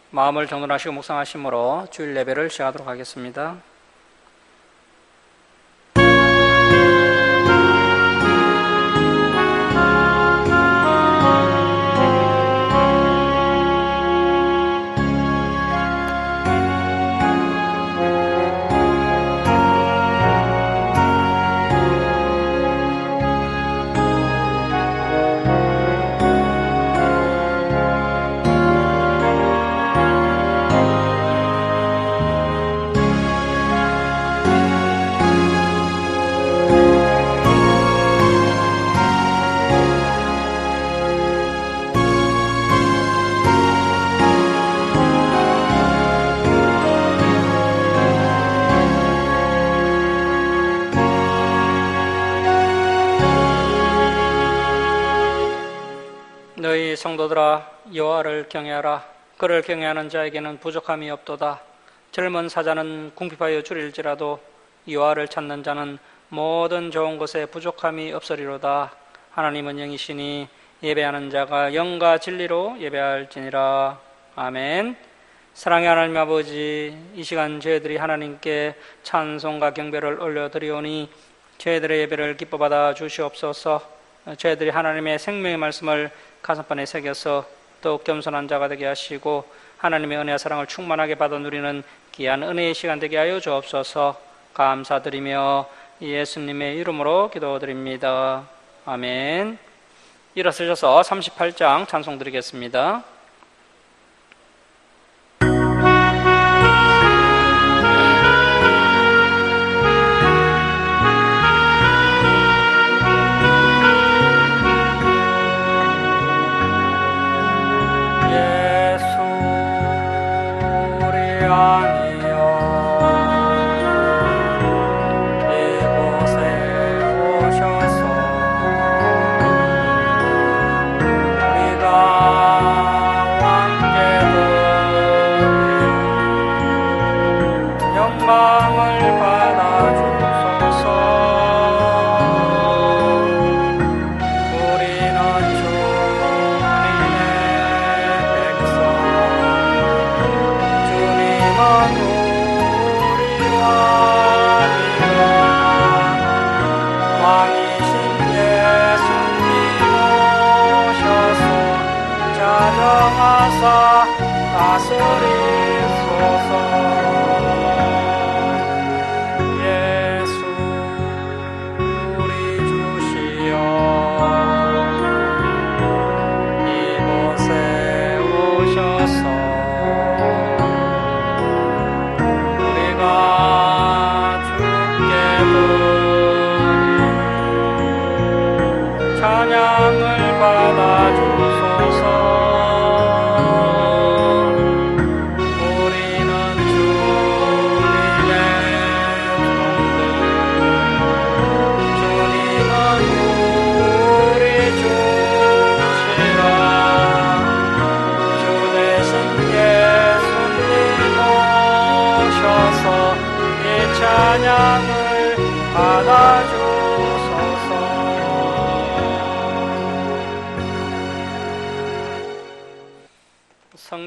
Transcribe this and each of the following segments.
마음을 정돈하시고 묵상하심으로 주일 예배를 시작하도록 하겠습니다. 너희 성도들아, 여호와를 경외하라. 그를 경외하는 자에게는 부족함이 없도다. 젊은 사자는 궁핍하여 줄일지라도 여호와를 찾는 자는 모든 좋은 것에 부족함이 없으리로다. 하나님은 영이시니 예배하는 자가 영과 진리로 예배할지니라. 아멘. 사랑의 하나님 아버지, 이 시간 저희들이 하나님께 찬송과 경배를 올려드리오니 저희들의 예배를 기뻐 받아 주시옵소서. 저희들이 하나님의 생명의 말씀을 가슴판에 새겨서 더욱 겸손한 자가 되게 하시고 하나님의 은혜와 사랑을 충만하게 받아 누리는 귀한 은혜의 시간 되게 하여 주옵소서. 감사드리며 예수님의 이름으로 기도드립니다. 아멘. 일어서셔서 38장 찬송 드리겠습니다.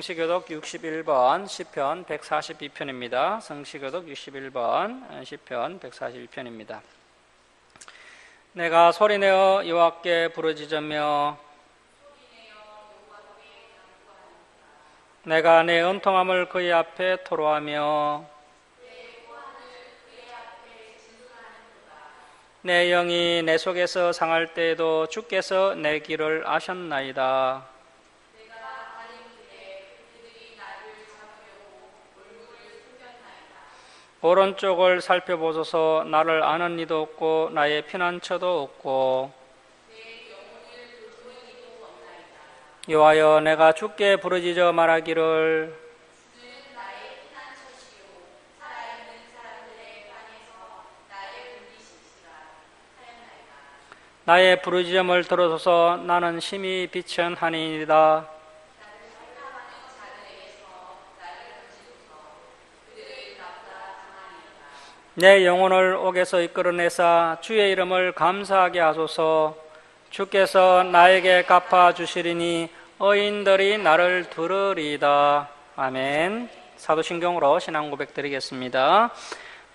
성시교독 61번 시편 142편입니다. 성시교독 61번 시편 141편입니다. 내가 소리내어 여호와께 부르짖으며 내가 내 은통함을 그의 앞에 토로하며 내 영이 내 속에서 상할 때에도 주께서 내 길을 아셨나이다. 오른쪽을 살펴보소서. 나를 아는 이도 없고 나의 피난처도 없고 여호와여, 내가 주께 부르짖어 말하기를 나의 부르짖음을 들어소서. 나는 심히 비천하니이다. 내 영혼을 옥에서 이끌어내사 주의 이름을 감사하게 하소서. 주께서 나에게 갚아주시리니 의인들이 나를 들으리이다. 아멘. 사도신경으로 신앙 고백 드리겠습니다.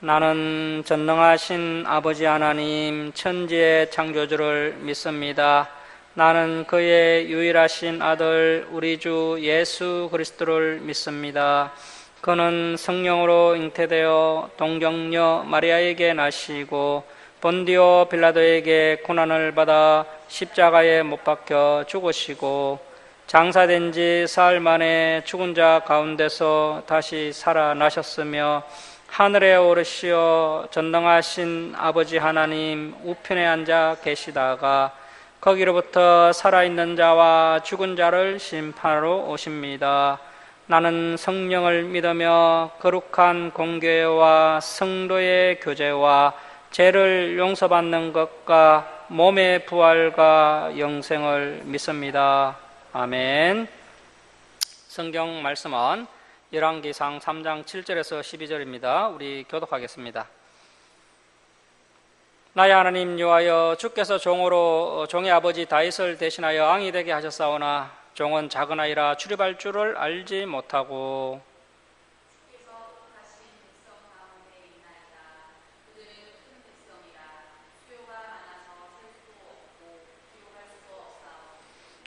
나는 전능하신 아버지 하나님 천지의 창조주를 믿습니다. 나는 그의 유일하신 아들 우리 주 예수 그리스도를 믿습니다. 그는 성령으로 잉태되어 동정녀 마리아에게 나시고 본디오 빌라도에게 고난을 받아 십자가에 못 박혀 죽으시고 장사된 지 사흘 만에 죽은 자 가운데서 다시 살아나셨으며 하늘에 오르시어 전능하신 아버지 하나님 우편에 앉아 계시다가 거기로부터 살아있는 자와 죽은 자를 심판하러 오십니다. 나는 성령을 믿으며 거룩한 공교회와 성도의 교제와 죄를 용서받는 것과 몸의 부활과 영생을 믿습니다. 아멘. 성경 말씀은 열왕기상 3장 7절에서 12절입니다. 우리 교독하겠습니다. 나의 하나님 여호와여, 주께서 종으로 종의 아버지 다윗을 대신하여 왕이 되게 하셨사오나 종은 작은 아이라 출입할 줄을 알지 못하고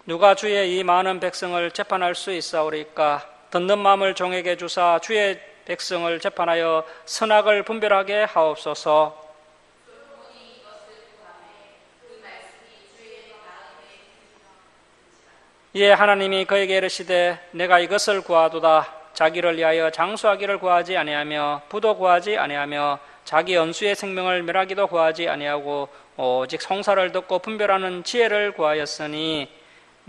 누가 주의 이 많은 백성을 재판할 수 있사오리까? 듣는 마음을 종에게 주사 주의 백성을 재판하여 선악을 분별하게 하옵소서. 이에 하나님이 그에게 이르시되 내가 이것을 구하도다. 자기를 위하여 장수하기를 구하지 아니하며 부도 구하지 아니하며 자기 연수의 생명을 멸하기도 구하지 아니하고 오직 송사를 듣고 분별하는 지혜를 구하였으니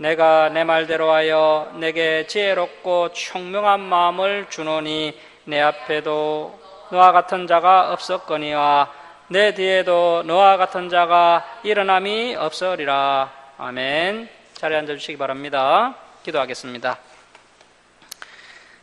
내가 내 말대로 하여 내게 지혜롭고 총명한 마음을 주노니 내 앞에도 너와 같은 자가 없었거니와 내 뒤에도 너와 같은 자가 일어남이 없으리라. 아멘. 자리에 앉아주시기 바랍니다. 기도하겠습니다.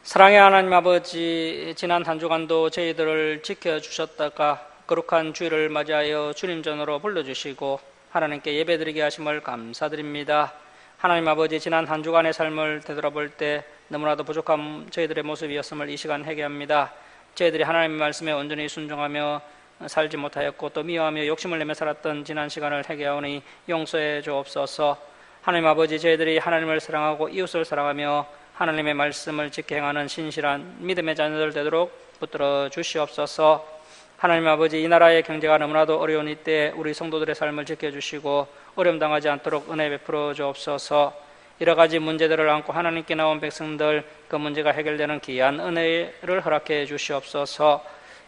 사랑의 하나님 아버지, 지난 한 주간도 저희들을 지켜주셨다가 거룩한 주일을 맞이하여 주님 전으로 불러주시고 하나님께 예배드리게 하심을 감사드립니다. 하나님 아버지, 지난 한 주간의 삶을 되돌아볼 때 너무나도 부족한 저희들의 모습이었음을 이 시간 회개합니다. 저희들이 하나님의 말씀에 온전히 순종하며 살지 못하였고 또 미워하며 욕심을 내며 살았던 지난 시간을 회개하오니 용서해 주옵소서. 하나님 아버지, 저희들이 하나님을 사랑하고 이웃을 사랑하며 하나님의 말씀을 지켜 행하는 신실한 믿음의 자녀들 되도록 붙들어 주시옵소서. 하나님 아버지, 이 나라의 경제가 너무나도 어려운 이때 우리 성도들의 삶을 지켜주시고 어려움 당하지 않도록 은혜 베풀어 주옵소서. 여러 가지 문제들을 안고 하나님께 나온 백성들, 그 문제가 해결되는 귀한 은혜를 허락해 주시옵소서.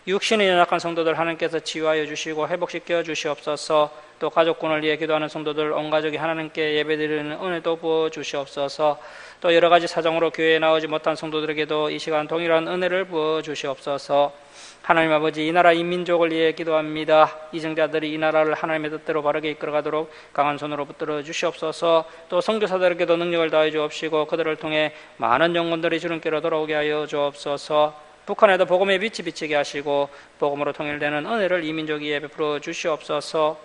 육신이 연약한 성도들 하나님께서 치유하여 주시고 회복시켜 주시옵소서. 또 가족군을 위해 기도하는 성도들 온 가족이 하나님께 예배드리는 은혜도 부어 주시옵소서. 또 여러 가지 사정으로 교회에 나오지 못한 성도들에게도 이 시간 동일한 은혜를 부어 주시옵소서. 하나님 아버지, 이 나라 이 민족을 위해 기도합니다. 이정자들이 이 나라를 하나님의 뜻대로 바르게 이끌어가도록 강한 손으로 붙들어 주시옵소서. 또 선교사들에게도 능력을 다해 주옵시고 그들을 통해 많은 영혼들이 주님께로 돌아오게 하여 주옵소서. 북한에도 복음의 빛이 비치게 하시고 복음으로 통일되는 은혜를 이 민족 위에 베풀어 주시옵소서.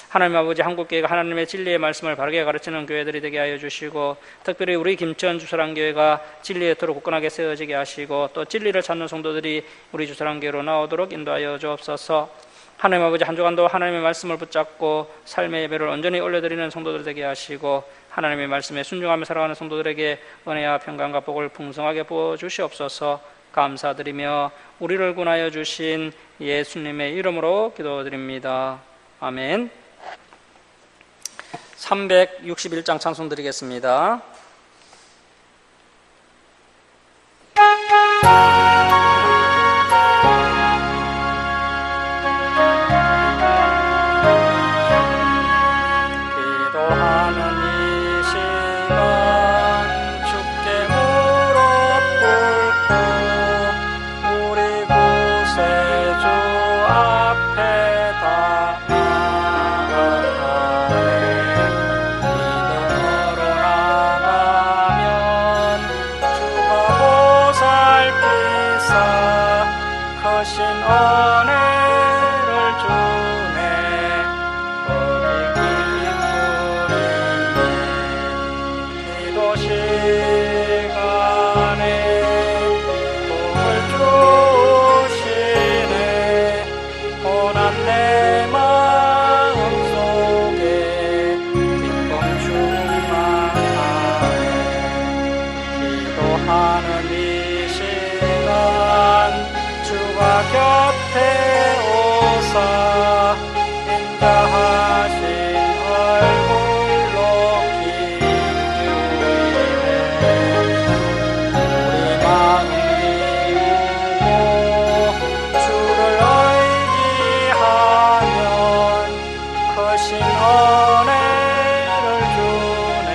하나님 아버지, 한국교회가 하나님의 진리의 말씀을 바르게 가르치는 교회들이 되게 하여 주시고 특별히 우리 김천 주사랑교회가 진리에 도로 굳건하게 세워지게 하시고 또 진리를 찾는 성도들이 우리 주사랑교회로 나오도록 인도하여 주옵소서. 하나님 아버지, 한 주간도 하나님의 말씀을 붙잡고 삶의 예배를 온전히 올려드리는 성도들 되게 하시고 하나님의 말씀에 순종하며 살아가는 성도들에게 은혜와 평강과 복을 풍성하게 부어 주시옵소서. 감사드리며 우리를 구하여 주신 예수님의 이름으로 기도드립니다. 아멘. 361장 찬송 드리겠습니다. 시간에 곁에 오사 인자하신 얼굴로 기울이네. 우리 마음 비우고 주를 의지하면 크신 은혜를 주네.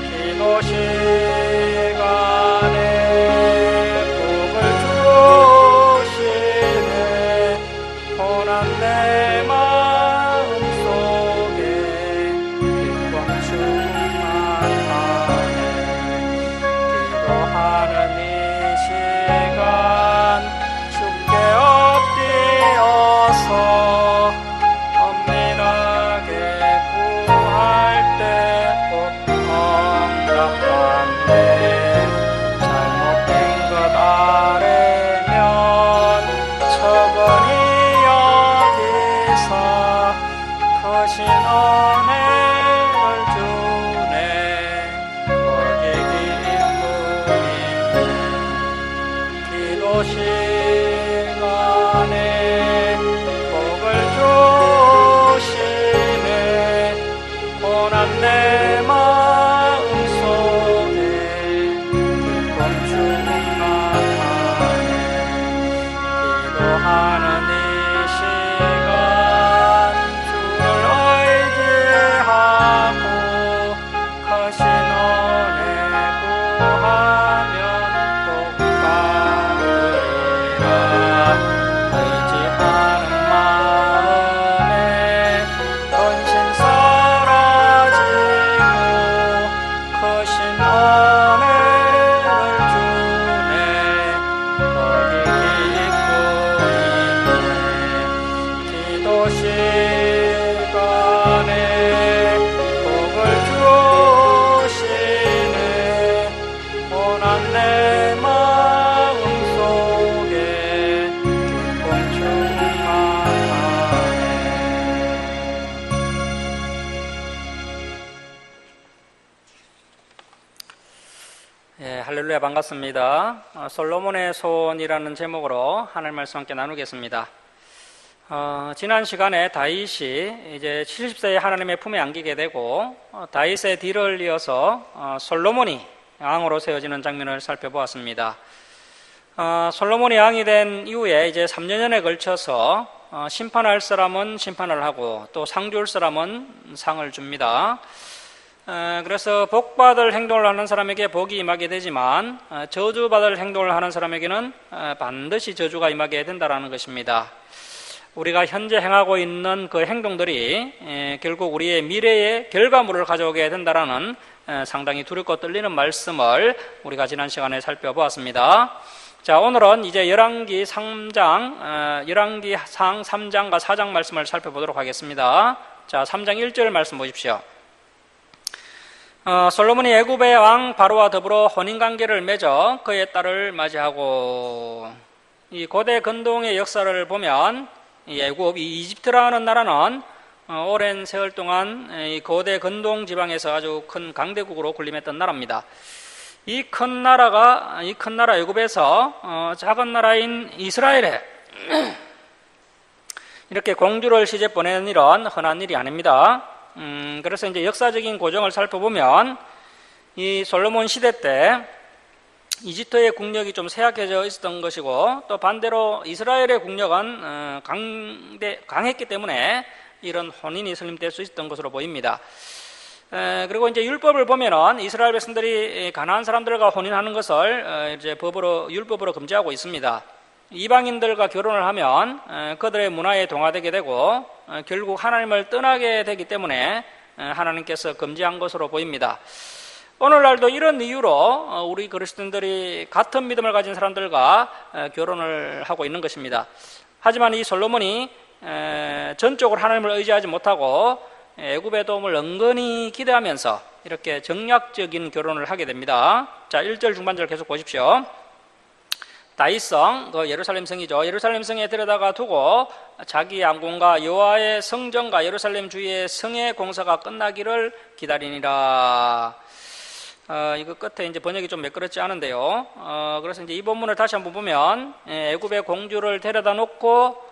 기도 시간에 복을 주시네. 고난 내 마음속에 기쁨 충만하네. 기도하는 이 시간 주께 엎드려서 엄밀하게 구할 때 꼭 응답받네. 잘못된 것 아래면 처근히 여기사 크신 은혜를 주네. 거기 기쁨이네. 기도 시간에 복을 주시네. 고난 내 마음속에 기쁨 충만하네. 기도하는 이 시간 주를 의지하고 크신 은혜 구하면 복 받으리라. 의지하는 마음에 근심 사라지고 크신 은혜를 주네. 거기 기쁨이네. 기도 시간에 복을 주시네. 고난 내 마음속에 기쁨 충만하네. 예, 할렐루야, 반갑습니다. 솔로몬의 소원이라는 제목으로 하나님 말씀 함께 나누겠습니다. 지난 시간에 다윗이 이제 70세에 하나님의 품에 안기게 되고 다윗의 뒤를 이어서 솔로몬이 왕으로 세워지는 장면을 살펴보았습니다. 솔로몬이 왕이 된 이후에 이제 3년에 걸쳐서 심판할 사람은 심판을 하고 또 상 줄 사람은 상을 줍니다. 그래서 복받을 행동을 하는 사람에게 복이 임하게 되지만 저주받을 행동을 하는 사람에게는 반드시 저주가 임하게 된다는 것입니다. 우리가 현재 행하고 있는 그 행동들이 결국 우리의 미래의 결과물을 가져오게 된다는 상당히 두렵고 떨리는 말씀을 우리가 지난 시간에 살펴보았습니다. 자, 오늘은 이제 열왕기상 3장과 4장 말씀을 살펴보도록 하겠습니다. 자, 3장 1절 말씀 보십시오. 솔로몬이 애굽의 왕 바로와 더불어 혼인관계를 맺어 그의 딸을 맞이하고, 이 고대 근동의 역사를 보면 이 애굽, 이 이집트라는 나라는 오랜 세월 동안 이 고대 근동 지방에서 아주 큰 강대국으로 군림했던 나라입니다. 이 큰 나라 애굽에서 작은 나라인 이스라엘에 이렇게 공주를 시집 보내는 일은 흔한 일이 아닙니다. 그래서 이제 역사적인 고정을 살펴보면 이 솔로몬 시대 때 이집트의 국력이 좀 쇠약해져 있었던 것이고, 또 반대로 이스라엘의 국력은 강했기 때문에 이런 혼인이 설립될 수 있었던 것으로 보입니다. 그리고 이제 율법을 보면은 이스라엘 백성들이 가나안 사람들과 혼인하는 것을 이제 율법으로 금지하고 있습니다. 이방인들과 결혼을 하면 그들의 문화에 동화되게 되고 결국 하나님을 떠나게 되기 때문에 하나님께서 금지한 것으로 보입니다. 오늘날도 이런 이유로 우리 그리스도인들이 같은 믿음을 가진 사람들과 결혼을 하고 있는 것입니다. 하지만 이 솔로몬이 전적으로 하나님을 의지하지 못하고 애굽의 도움을 은근히 기대하면서 이렇게 정략적인 결혼을 하게 됩니다. 자, 1절 중반절 계속 보십시오. 다윗성, 그 예루살렘 성이죠. 예루살렘 성에 데려다가 두고 자기 왕궁과 여호와의 성전과 예루살렘 주위의 성의 공사가 끝나기를 기다리니라. 이거 끝에 이제 번역이 좀 매끄럽지 않은데요. 그래서 이제 이 본문을 다시 한번 보면, 애굽의 공주를 데려다 놓고,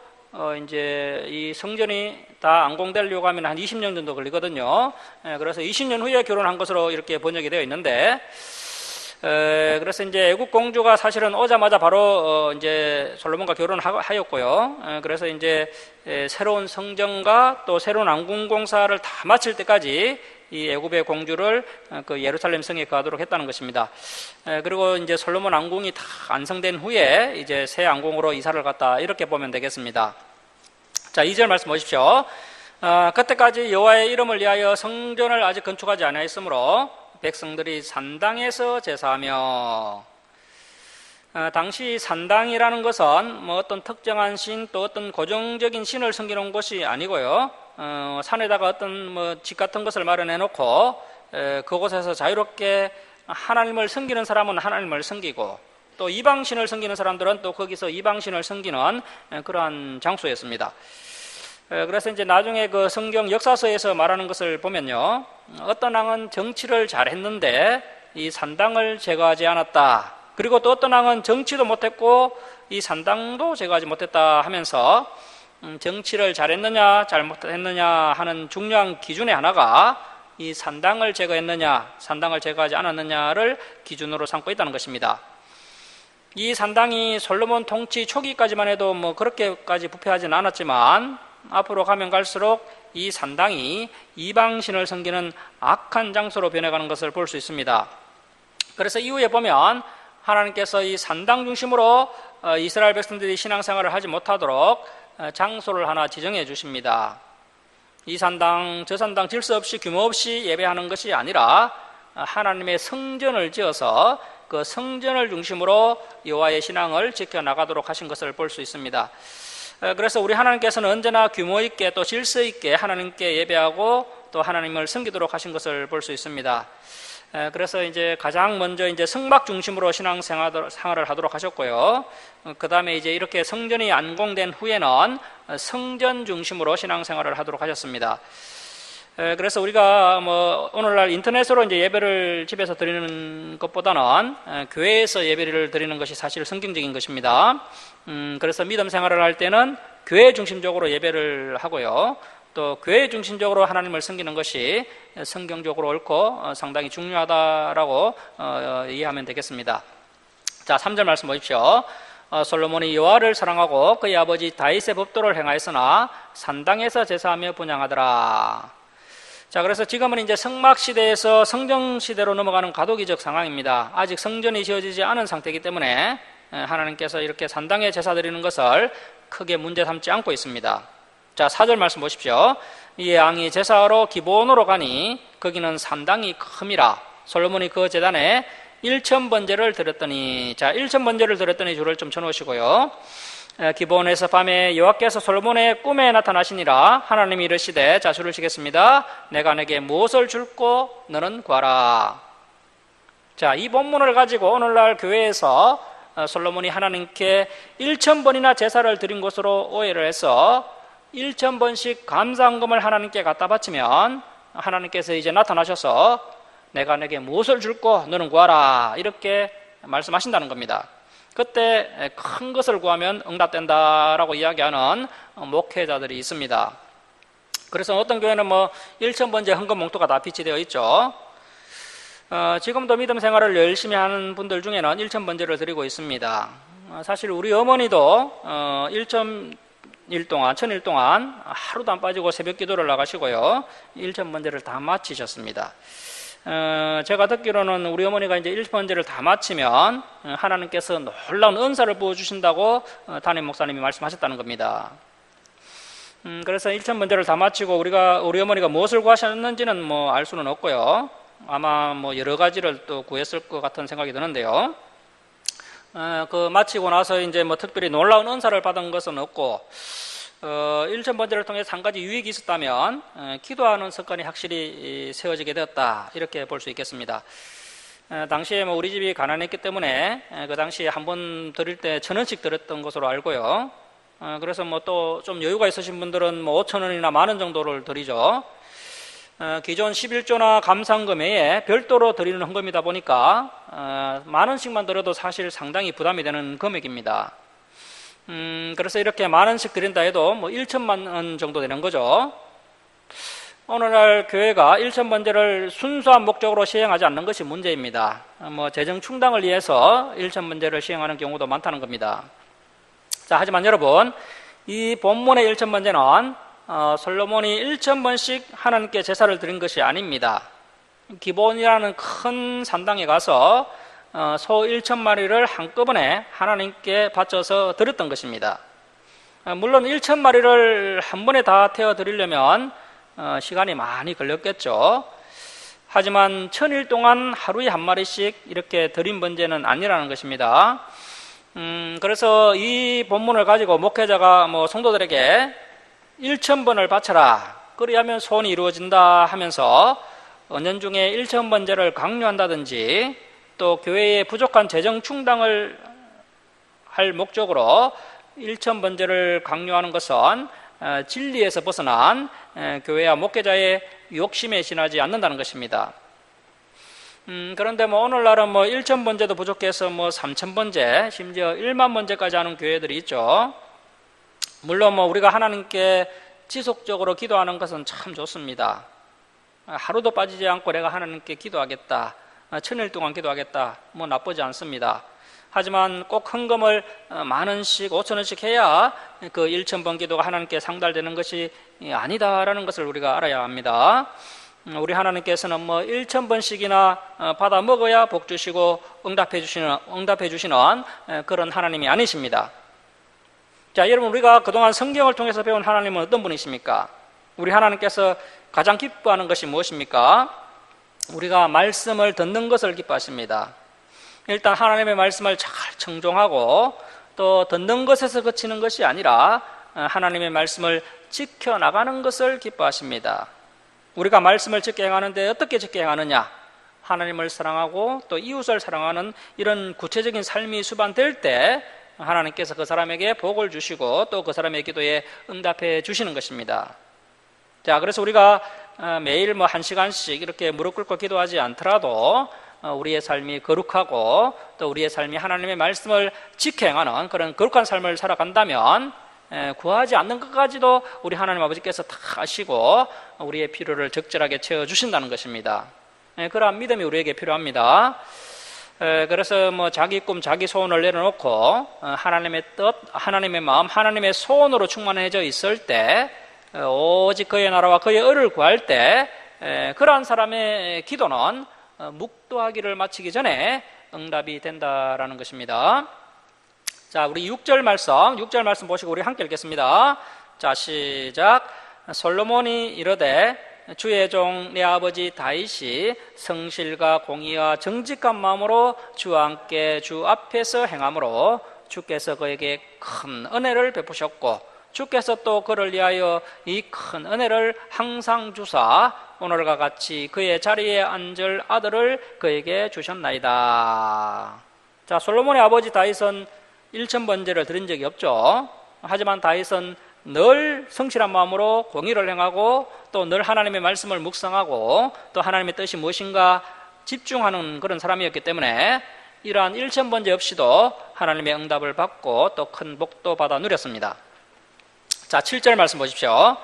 이제 이 성전이 다 완공되려고 하면 한 20년 정도 걸리거든요. 그래서 20년 후에 결혼한 것으로 이렇게 번역이 되어 있는데, 그래서 이제 애국 공주가 사실은 오자마자 바로 이제 솔로몬과 결혼하였고요. 그래서 이제 새로운 성전과 또 새로운 왕궁공사를 다 마칠 때까지 이 애굽의 공주를 그 예루살렘 성에 거하도록 했다는 것입니다. 그리고 이제 솔로몬 왕궁이 다 완성된 후에 이제 새 왕궁으로 이사를 갔다, 이렇게 보면 되겠습니다. 자, 2절 말씀 보십시오. 그때까지 여호와의 이름을 위하여 성전을 아직 건축하지 아니하였으므로 백성들이 산당에서 제사하며, 당시 산당이라는 것은 뭐 어떤 특정한 신, 또 어떤 고정적인 신을 섬기는 곳이 아니고요. 산에다가 어떤 뭐 집 같은 것을 마련해 놓고 그곳에서 자유롭게 하나님을 섬기는 사람은 하나님을 섬기고, 또 이방신을 섬기는 사람들은 또 거기서 이방신을 섬기는 그러한 장소였습니다. 그래서 이제 나중에 그 성경 역사서에서 말하는 것을 보면요, 어떤 왕은 정치를 잘했는데 이 산당을 제거하지 않았다. 그리고 또 어떤 왕은 정치도 못했고 이 산당도 제거하지 못했다 하면서 정치를 잘했느냐 잘못했느냐 하는 중요한 기준의 하나가 이 산당을 제거했느냐 산당을 제거하지 않았느냐를 기준으로 삼고 있다는 것입니다. 이 산당이 솔로몬 통치 초기까지만 해도 뭐 그렇게까지 부패하지는 않았지만 앞으로 가면 갈수록 이 산당이 이방신을 섬기는 악한 장소로 변해가는 것을 볼 수 있습니다. 그래서 이후에 보면 하나님께서 이 산당 중심으로 이스라엘 백성들이 신앙생활을 하지 못하도록 장소를 하나 지정해 주십니다. 이 산당 저 산당 질서 없이 규모 없이 예배하는 것이 아니라 하나님의 성전을 지어서 그 성전을 중심으로 여호와의 신앙을 지켜나가도록 하신 것을 볼 수 있습니다. 그래서 우리 하나님께서는 언제나 규모 있게 또 질서 있게 하나님께 예배하고 또 하나님을 섬기도록 하신 것을 볼 수 있습니다. 그래서 이제 가장 먼저 이제 성막 중심으로 신앙생활을 하도록 하셨고요. 그 다음에 이제 이렇게 성전이 완공된 후에는 성전 중심으로 신앙생활을 하도록 하셨습니다. 그래서 우리가 뭐 오늘날 인터넷으로 이제 예배를 집에서 드리는 것보다는 교회에서 예배를 드리는 것이 사실 성경적인 것입니다. 그래서 믿음 생활을 할 때는 교회 중심적으로 예배를 하고요. 또 교회 중심적으로 하나님을 섬기는 것이 성경적으로 옳고 상당히 중요하다라고 이해하면 되겠습니다. 자, 3절 말씀 보십시오. 솔로몬이 여호와를 사랑하고 그의 아버지 다윗의 법도를 행하였으나 산당에서 제사하며 분향하더라. 자, 그래서 지금은 이제 성막 시대에서 성전 시대로 넘어가는 과도기적 상황입니다. 아직 성전이 지어지지 않은 상태이기 때문에 하나님께서 이렇게 산당에 제사 드리는 것을 크게 문제 삼지 않고 있습니다. 자, 4절 말씀 보십시오. 이에 왕이 제사하러 기브온으로 가니 거기는 산당이 큼이라. 솔로몬이 그 제단에 1,000번제를 드렸더니, 자, 1,000번제를 드렸더니 줄을 좀 쳐놓으시고요. 기브온에서 밤에 여호와께서 솔로몬의 꿈에 나타나시니라. 하나님이 이르시되, 자, 줄을 치겠습니다. 내가 내게 무엇을 줄고 너는 구하라. 자, 이 본문을 가지고 오늘날 교회에서 솔로몬이 하나님께 1,000번이나 제사를 드린 것으로 오해를 해서 1,000번씩 감사헌금을 하나님께 갖다 바치면 하나님께서 이제 나타나셔서 내가 내게 무엇을 줄고 너는 구하라 이렇게 말씀하신다는 겁니다. 그때 큰 것을 구하면 응답된다라고 이야기하는 목회자들이 있습니다. 그래서 어떤 교회는 뭐 1,000번째 헌금 봉투가 다 비치되어 있죠. 지금도 믿음 생활을 열심히 하는 분들 중에는 1,000번제를 드리고 있습니다. 사실 우리 어머니도 1,000일 동안 하루도 안 빠지고 새벽 기도를 나가시고요. 1,000번제를 다 마치셨습니다. 제가 듣기로는 우리 어머니가 이제 1,000번제를 다 마치면 하나님께서 놀라운 은사를 부어주신다고 담임 목사님이 말씀하셨다는 겁니다. 그래서 1,000번제를 다 마치고 우리 어머니가 무엇을 구하셨는지는 뭐 알 수는 없고요. 아마 뭐 여러 가지를 또 구했을 것 같은 생각이 드는데요. 그 마치고 나서 이제 뭐 특별히 놀라운 은사를 받은 것은 없고, 1,000번제를 통해서 한 가지 유익이 있었다면, 기도하는 습관이 확실히 세워지게 되었다. 이렇게 볼 수 있겠습니다. 당시에 뭐 우리 집이 가난했기 때문에, 그 당시에 한 번 드릴 때 1,000원씩 드렸던 것으로 알고요. 그래서 뭐 또 좀 여유가 있으신 분들은 뭐 5,000원이나 10,000원 정도를 드리죠. 기존 11조나 감상금 외에 별도로 드리는 헌금이다 보니까 만 원씩만 들어도 사실 상당히 부담이 되는 금액입니다. 그래서 이렇게 만 원씩 드린다 해도 뭐 1천만 원 정도 되는 거죠. 오늘날 교회가 일천번제를 순수한 목적으로 시행하지 않는 것이 문제입니다. 뭐 재정 충당을 위해서 일천번제를 시행하는 경우도 많다는 겁니다. 자, 하지만 여러분, 이 본문의 일천번제는 솔로몬이 1,000번씩 하나님께 제사를 드린 것이 아닙니다. 기본이라는 큰 산당에 가서 소 1,000마리를 한꺼번에 하나님께 바쳐서 드렸던 것입니다. 물론 1,000마리를 한 번에 다 태워 드리려면 시간이 많이 걸렸겠죠. 하지만 1000일 동안 하루에 한 마리씩 이렇게 드린 번제는 아니라는 것입니다. 그래서 이 본문을 가지고 목회자가 성도들에게 1,000번을 바쳐라, 그리하면 소원이 이루어진다 하면서 은연중에 1,000번제를 강요한다든지 또 교회의 부족한 재정 충당을 할 목적으로 1,000번제를 강요하는 것은 진리에서 벗어난 교회와 목회자의 욕심에 지나지 않는다는 것입니다. 그런데 오늘날은 1,000번제도 부족해서 3,000번제, 심지어 1만 번제까지 하는 교회들이 있죠. 물론 우리가 하나님께 지속적으로 기도하는 것은 참 좋습니다. 하루도 빠지지 않고 내가 하나님께 기도하겠다, 1000일 동안 기도하겠다, 나쁘지 않습니다. 하지만 꼭 헌금을 만 원씩, 5,000원씩 해야 그 1,000번 기도가 하나님께 상달되는 것이 아니다라는 것을 우리가 알아야 합니다. 우리 하나님께서는 1,000번씩이나 받아 먹어야 복 주시고 응답해 주시는 그런 하나님이 아니십니다. 자, 여러분, 우리가 그동안 성경을 통해서 배운 하나님은 어떤 분이십니까? 우리 하나님께서 가장 기뻐하는 것이 무엇입니까? 우리가 말씀을 듣는 것을 기뻐하십니다. 일단 하나님의 말씀을 잘 청종하고 또 듣는 것에서 그치는 것이 아니라 하나님의 말씀을 지켜나가는 것을 기뻐하십니다. 우리가 말씀을 지켜 행하는데 어떻게 지켜 행하느냐? 하나님을 사랑하고 또 이웃을 사랑하는 이런 구체적인 삶이 수반될 때 하나님께서 그 사람에게 복을 주시고 또 그 사람의 기도에 응답해 주시는 것입니다. 자, 그래서 우리가 매일 1시간씩 이렇게 무릎 꿇고 기도하지 않더라도 우리의 삶이 거룩하고 또 우리의 삶이 하나님의 말씀을 지켜 행하는 그런 거룩한 삶을 살아간다면 구하지 않는 것까지도 우리 하나님 아버지께서 다 아시고 우리의 필요를 적절하게 채워주신다는 것입니다. 그러한 믿음이 우리에게 필요합니다. 그래서 자기 꿈, 자기 소원을 내려놓고 하나님의 뜻, 하나님의 마음, 하나님의 소원으로 충만해져 있을 때 오직 그의 나라와 그의 의를 구할 때 그러한 사람의 기도는 묵도하기를 마치기 전에 응답이 된다라는 것입니다. 자, 우리 6절 말씀 보시고 우리 함께 읽겠습니다. 자, 시작. 솔로몬이 이르되 주의 종 내 아버지 다윗이 성실과 공의와 정직한 마음으로 주와 함께 주 앞에서 행함으로 주께서 그에게 큰 은혜를 베푸셨고 주께서 또 그를 위하여 이 큰 은혜를 항상 주사 오늘과 같이 그의 자리에 앉을 아들을 그에게 주셨나이다. 자, 솔로몬의 아버지 다윗은 1,000번제를 드린 적이 없죠. 하지만 다윗은 늘 성실한 마음으로 공의를 행하고 또 늘 하나님의 말씀을 묵상하고 또 하나님의 뜻이 무엇인가 집중하는 그런 사람이었기 때문에 이러한 1,000번제 없이도 하나님의 응답을 받고 또 큰 복도 받아 누렸습니다. 자, 7절 말씀 보십시오.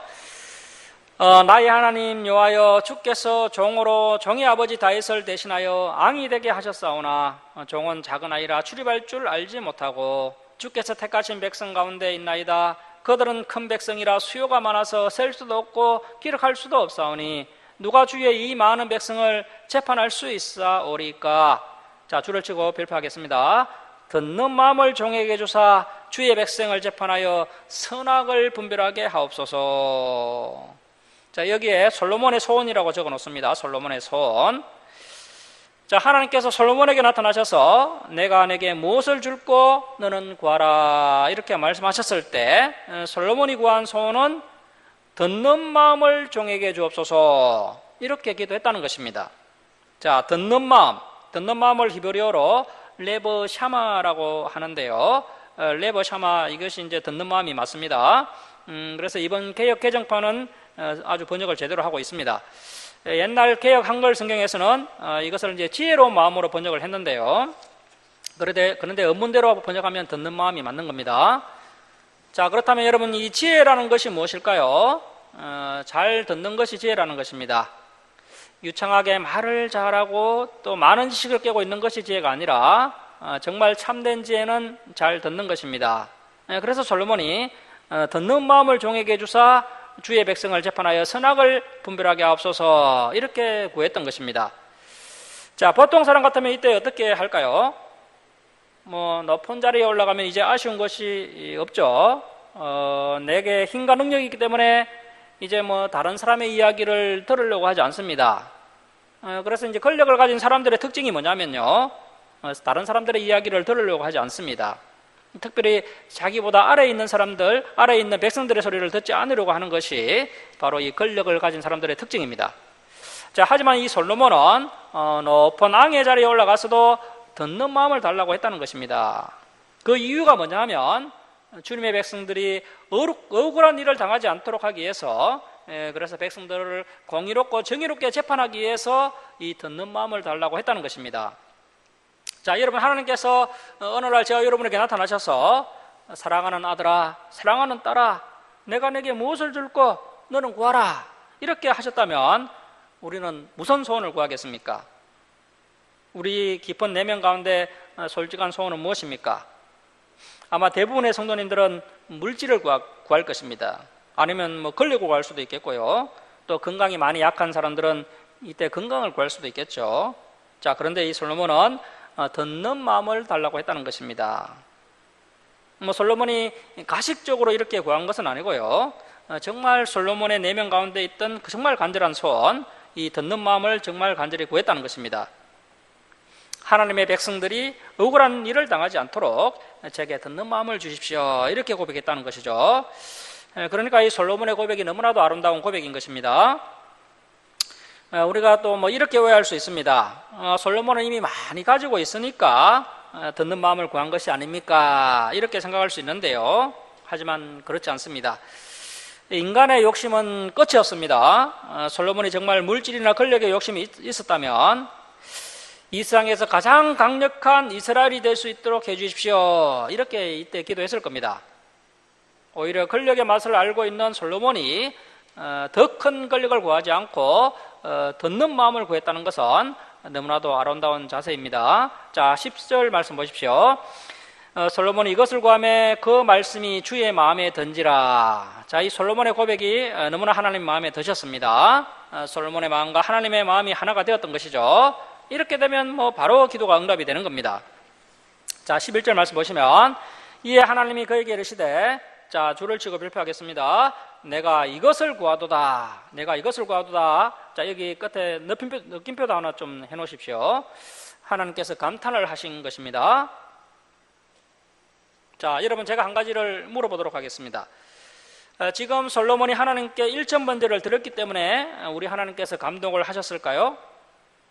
나의 하나님 여호와여, 주께서 종으로 종의 아버지 다윗을 대신하여 왕이 되게 하셨사오나 종은 작은 아이라 출입할 줄 알지 못하고 주께서 택하신 백성 가운데 있나이다. 그들은 큰 백성이라 수요가 많아서 셀 수도 없고 기록할 수도 없사오니 누가 주의 이 많은 백성을 재판할 수 있사오리까? 자, 줄을 치고 발표하겠습니다. 듣는 마음을 종에게 주사 주의 백성을 재판하여 선악을 분별하게 하옵소서. 자, 여기에 솔로몬의 소원이라고 적어 놓습니다. 솔로몬의 소원. 자, 하나님께서 솔로몬에게 나타나셔서 내가 내게 무엇을 줄고 너는 구하라 이렇게 말씀하셨을 때 솔로몬이 구한 소원은 듣는 마음을 종에게 주옵소서 이렇게 기도했다는 것입니다. 자, 듣는 마음을 히브리어로 레버 샤마라고 하는데요. 레버 샤마, 이것이 이제 듣는 마음이 맞습니다. 그래서 이번 개역 개정판은 아주 번역을 제대로 하고 있습니다. 옛날 개역 한글 성경에서는 이것을 이제 지혜로운 마음으로 번역을 했는데요. 그런데 원문대로 번역하면 듣는 마음이 맞는 겁니다. 자, 그렇다면 여러분, 이 지혜라는 것이 무엇일까요? 잘 듣는 것이 지혜라는 것입니다. 유창하게 말을 잘하고 또 많은 지식을 깨고 있는 것이 지혜가 아니라 정말 참된 지혜는 잘 듣는 것입니다. 그래서 솔로몬이 듣는 마음을 종에게 주사 주의 백성을 재판하여 선악을 분별하게 하옵소서 이렇게 구했던 것입니다. 자, 보통 사람 같으면 이때 어떻게 할까요? 높은 자리에 올라가면 이제 아쉬운 것이 없죠. 내게 힘과 능력이 있기 때문에 이제 다른 사람의 이야기를 들으려고 하지 않습니다. 그래서 이제 권력을 가진 사람들의 특징이 뭐냐면요, 다른 사람들의 이야기를 들으려고 하지 않습니다. 특별히 자기보다 아래에 있는 사람들, 아래에 있는 백성들의 소리를 듣지 않으려고 하는 것이 바로 이 권력을 가진 사람들의 특징입니다. 자, 하지만 이 솔로몬은 높은 왕의 자리에 올라가서도 듣는 마음을 달라고 했다는 것입니다. 그 이유가 뭐냐 하면 주님의 백성들이 억울한 일을 당하지 않도록 하기 위해서, 그래서 백성들을 공의롭고 정의롭게 재판하기 위해서 이 듣는 마음을 달라고 했다는 것입니다. 자, 여러분, 하나님께서 어느 날 제가 여러분에게 나타나셔서 사랑하는 아들아, 사랑하는 딸아, 내가 내게 무엇을 줄까? 너는 구하라 이렇게 하셨다면 우리는 무슨 소원을 구하겠습니까? 우리 깊은 내면 가운데 솔직한 소원은 무엇입니까? 아마 대부분의 성도님들은 물질을 구할 것입니다. 아니면 권력을 구할 수도 있겠고요. 또 건강이 많이 약한 사람들은 이때 건강을 구할 수도 있겠죠. 자, 그런데 이 솔로몬은 듣는 마음을 달라고 했다는 것입니다. 솔로몬이 가식적으로 이렇게 구한 것은 아니고요. 정말 솔로몬의 내면 가운데 있던 그 정말 간절한 소원, 이 듣는 마음을 정말 간절히 구했다는 것입니다. 하나님의 백성들이 억울한 일을 당하지 않도록 제게 듣는 마음을 주십시오 이렇게 고백했다는 것이죠. 그러니까 이 솔로몬의 고백이 너무나도 아름다운 고백인 것입니다. 우리가 또 이렇게 오해할 수 있습니다. 솔로몬은 이미 많이 가지고 있으니까 듣는 마음을 구한 것이 아닙니까? 이렇게 생각할 수 있는데요. 하지만 그렇지 않습니다. 인간의 욕심은 끝이 없습니다. 솔로몬이 정말 물질이나 권력의 욕심이 있었다면 이 세상에서 가장 강력한 이스라엘이 될 수 있도록 해주십시오 이렇게 이때 기도했을 겁니다. 오히려 권력의 맛을 알고 있는 솔로몬이 더 큰 권력을 구하지 않고 듣는 마음을 구했다는 것은 너무나도 아름다운 자세입니다. 자, 10절 말씀 보십시오. 솔로몬이 이것을 구하매 그 말씀이 주의 마음에 든지라. 자, 이 솔로몬의 고백이 너무나 하나님 마음에 드셨습니다. 솔로몬의 마음과 하나님의 마음이 하나가 되었던 것이죠. 이렇게 되면 바로 기도가 응답이 되는 겁니다. 자, 11절 말씀 보시면 이에 하나님이 그에게 이르시되, 자, 줄을 치고 발표하겠습니다. 내가 이것을 구하도다. 내가 이것을 구하도다. 자, 여기 끝에 느낌표도 하나 좀 해놓으십시오. 하나님께서 감탄을 하신 것입니다. 자, 여러분, 제가 한 가지를 물어보도록 하겠습니다. 지금 솔로몬이 하나님께 1,000번제를 드렸기 때문에 우리 하나님께서 감동을 하셨을까요?